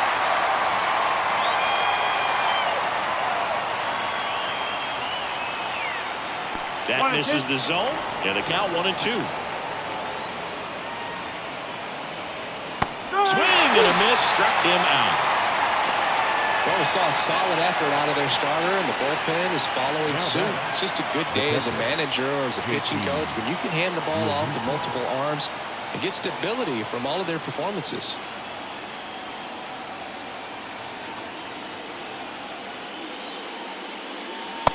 That misses the zone, and the count 1-2. Swing and a miss, struck him out. Well, we saw a solid effort out of their starter, and the bullpen is following suit. It's just a good day as a manager or as a pitching coach when you can hand the ball off to multiple arms and get stability from all of their performances.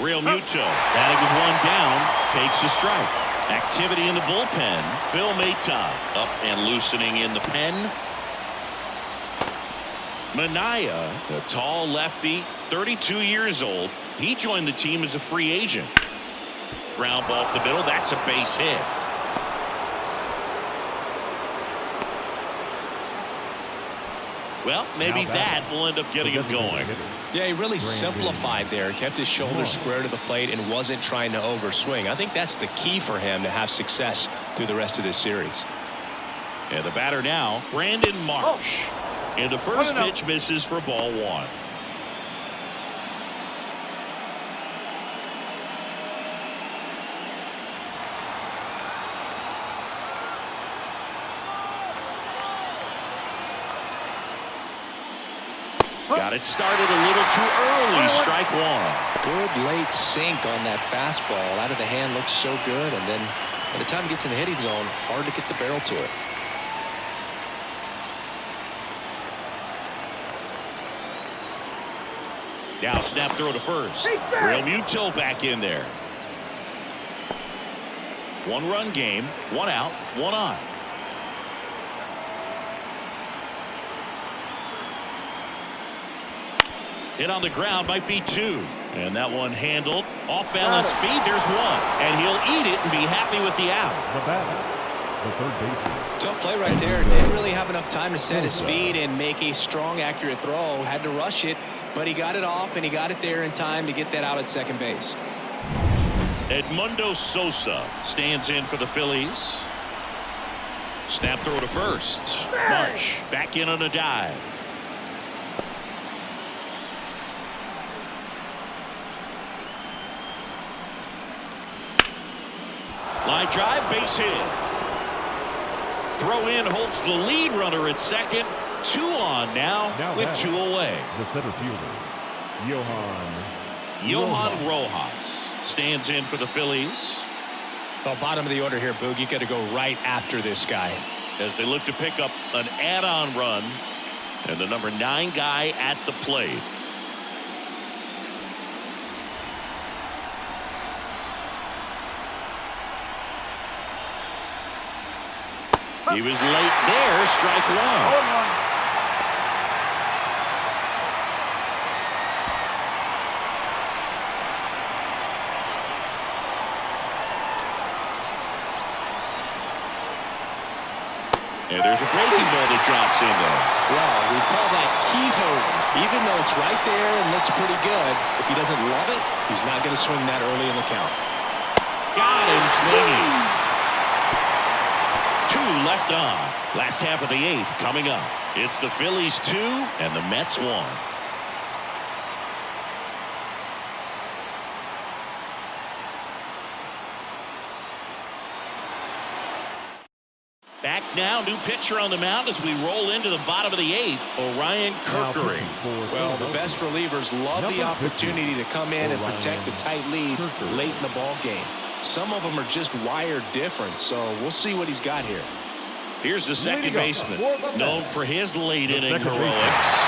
Real Muto, batting with 1 down, takes a strike. Activity in the bullpen. Phil Maton up and loosening in the pen. Manaea, a tall lefty, 32 years old. He joined the team as a free agent. Ground ball up the middle. That's a base hit. Well, maybe that will end up getting him going. Yeah, he really simplified there. Kept his shoulders square to the plate and wasn't trying to overswing. I think that's the key for him to have success through the rest of this series. And the batter now, Brandon Marsh. And the first pitch misses for ball 1. Got it started a little too early. Strike 1. Good late sink on that fastball. Out of the hand looks so good, and then by the time it gets in the hitting zone, hard to get the barrel to it. Now snap throw to first. Real Muto back in there. 1-run game, 1 out, 1 on. Hit on the ground, might be 2. And that one handled. Off balance feed, there's 1. And he'll eat it and be happy with the out. The batter, the third baseman. Tough play right there. Didn't really have enough time to set his feet and make a strong, accurate throw. Had to rush it, but he got it off and he got it there in time to get that out at second base. Edmundo Sosa stands in for the Phillies. Snap throw to first. Marsh back in on a dive. Line drive, base hit. Throw in holds the lead runner at second. 2 on now with 2 away. The center fielder, Johan Rojas stands in for the Phillies. Well, bottom of the order here, Boog. You got to go right after this guy As they look to pick up an add-on run. And the number 9 guy at the plate. He was late there. Strike 1. 0-1. And there's a breaking ball that drops in there. Well, we call that keyhole. Even though it's right there and looks pretty good, if he doesn't love it, he's not going to swing that early in the count. Got him swinging. 2 left on. Last half of the 8th coming up. It's the Phillies 2 and the Mets 1. Back now, new pitcher on the mound as we roll into the bottom of the 8th. Orion Kirkering. Well, the best relievers love the opportunity to come in and protect a tight lead late in the ball game. Some of them are just wired different, so we'll see what he's got here. Here's the second baseman, known for his late inning heroics.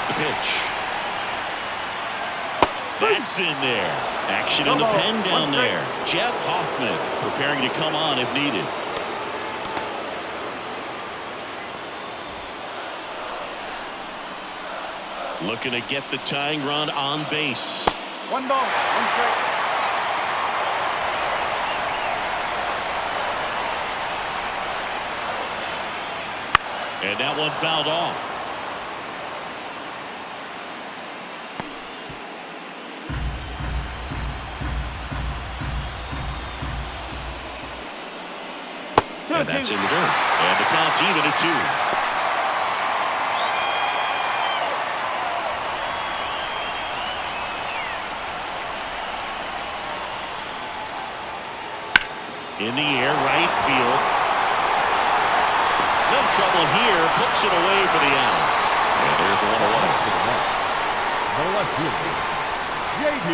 The pitch. That's in there. Action in the pen down there. Jeff Hoffman preparing to come on if needed. Looking to get the tying run on base. 1 ball, 1 strike. And that one fouled off. And that's in the dirt. And the count's even at 2. In the air, right field. No trouble here. Puts it away for the out. And there's 1 away. The left fielder, J.D.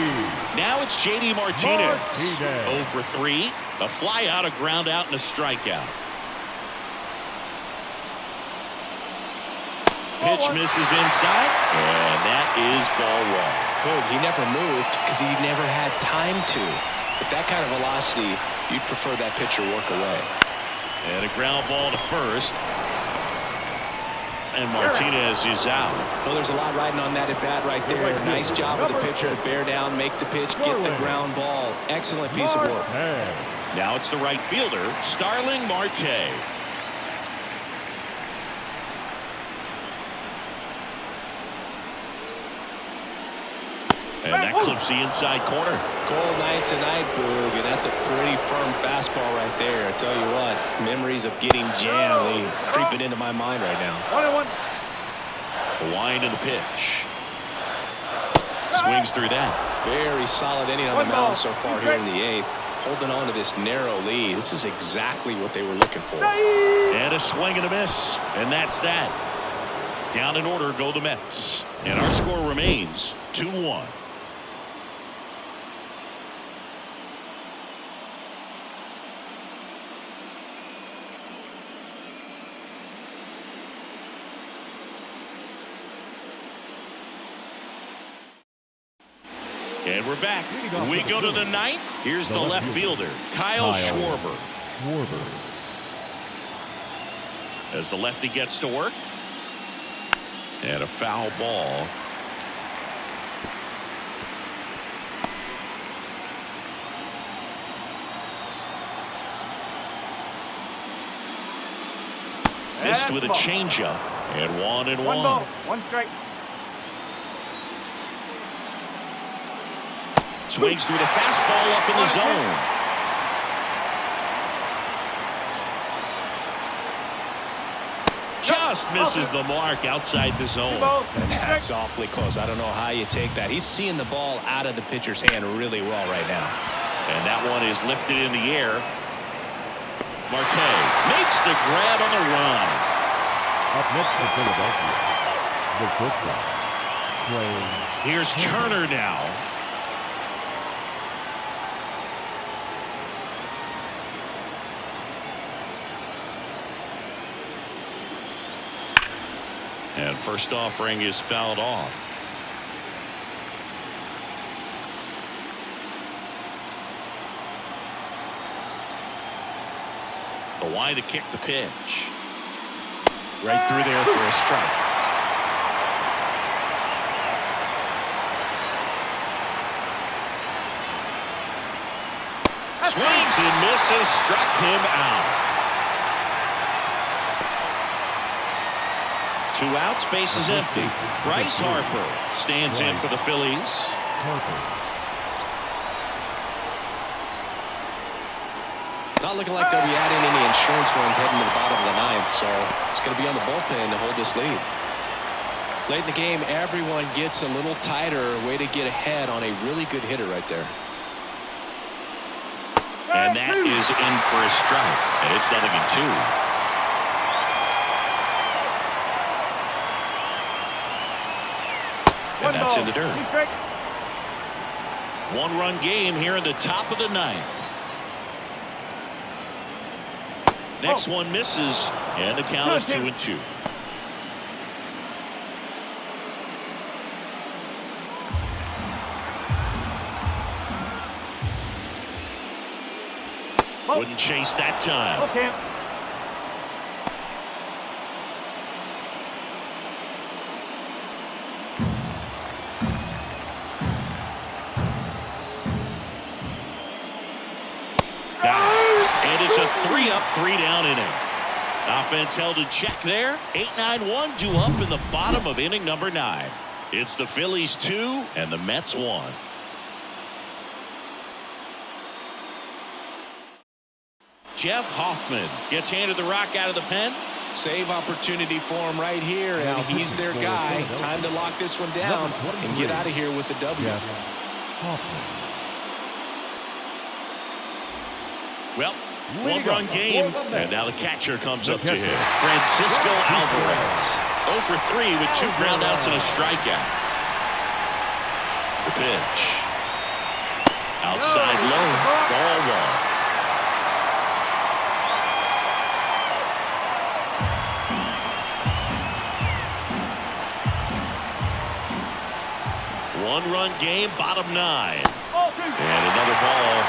Now it's J.D. Martinez. 0 Martinez. for 3. A fly out, a ground out, and a strikeout. Pitch misses inside, and that is ball 1. Oh, he never moved because he never had time to. With that kind of velocity, you'd prefer that pitcher work away. And a ground ball to first. And Martinez is out. Well, there's a lot riding on that at bat right there. Nice job of the pitcher to bear down, make the pitch, get the ground ball. Excellent piece of work. Now it's the right fielder, Starling Marte. And that clips the inside corner. Cold night tonight, Boog, and that's a pretty firm fastball right there. I tell you what, memories of getting jammed, they creeping into my mind right now. 1-1. The wind and the pitch. Swings through that. Very solid inning on the mound so far here in the 8th. Holding on to this narrow lead. This is exactly what they were looking for. And a swing and a miss. And that's that. Down in order go the Mets. And our score remains 2-1. And we're back. We go to the ninth. Here's the left fielder, Kyle Schwarber. As the lefty gets to work. And a foul ball. Missed with a changeup. And 1-1. One ball, one strike. Swings through the fastball up in the zone. Just misses the mark outside the zone. And that's awfully close. I don't know how you take that. He's seeing the ball out of the pitcher's hand really well right now. And that one is lifted in the air. Marte makes the grab on the run. Up next for Philadelphia, the shortstop, Trey. Here's Turner now. And first offering is fouled off. The wide to kick the pitch. Right through there for a strike. Swings and misses, struck him out. 2 outs, base is empty. Bryce Harper stands in for the Phillies. Not looking like they'll be adding any insurance runs heading to the bottom of the ninth, so it's going to be on the bullpen to hold this lead. Late in the game, everyone gets a little tighter. Way to get ahead on a really good hitter right there. And that is in for a strike. And it's 0-2. And that's in the dirt. 1-run game here in the top of the ninth. Next one misses, and the count is 2-2. Wouldn't chase that time. Okay. And it's a 3-up, 3-down inning. Offense held in check there. 8-9-1 due up in the bottom of inning number 9. It's the Phillies 2 and the Mets 1. Jeff Hoffman gets handed the rock out of the pen. Save opportunity for him right here, and he's their guy. Time to lock this one down and get out of here with the W. Well, 1-run game, and now the catcher comes up to him. Francisco Alvarez. 0 for 3 with 2 groundouts and a strikeout. The pitch. Outside low, ball 1. 1-run game, bottom 9. And another ball.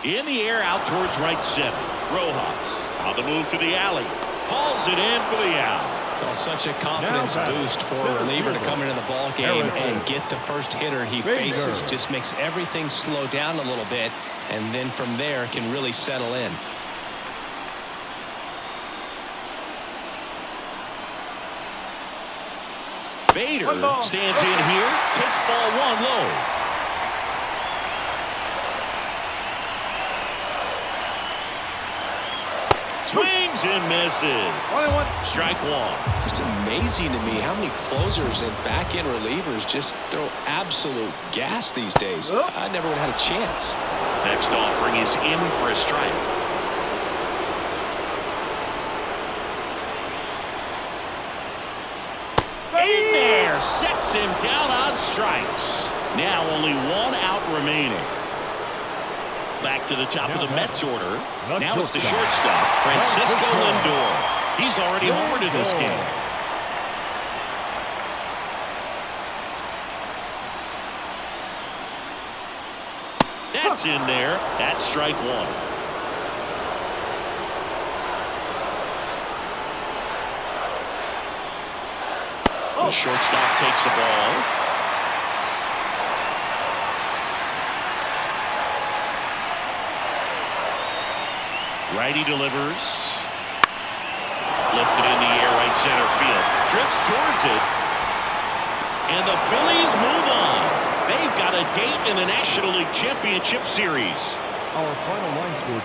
In the air out towards right center. Rojas on the move to the alley. Hauls it in for the out. Well, such a confidence boost for a reliever to come into the ball game and get the first hitter he faces. Just makes everything slow down a little bit, and then from there can really settle in. Bader stands in here, takes ball 1 low. Swings and misses. Strike 1. Just amazing to me how many closers and back-end relievers just throw absolute gas these days. I never would have had a chance. Next offering is in for a strike. In there, sets him down on strikes. Now only 1 out remaining. Back to the top of the Mets order. The Now it's the shortstop. shortstop, Francisco Francisco. Lindor. He's already homered in this game. That's in there. That's strike one. The shortstop takes the ball. Righty delivers. Lifted in the air, right center field. Drifts towards it. And the Phillies move on. They've got a date in the National League Championship Series. Our final line score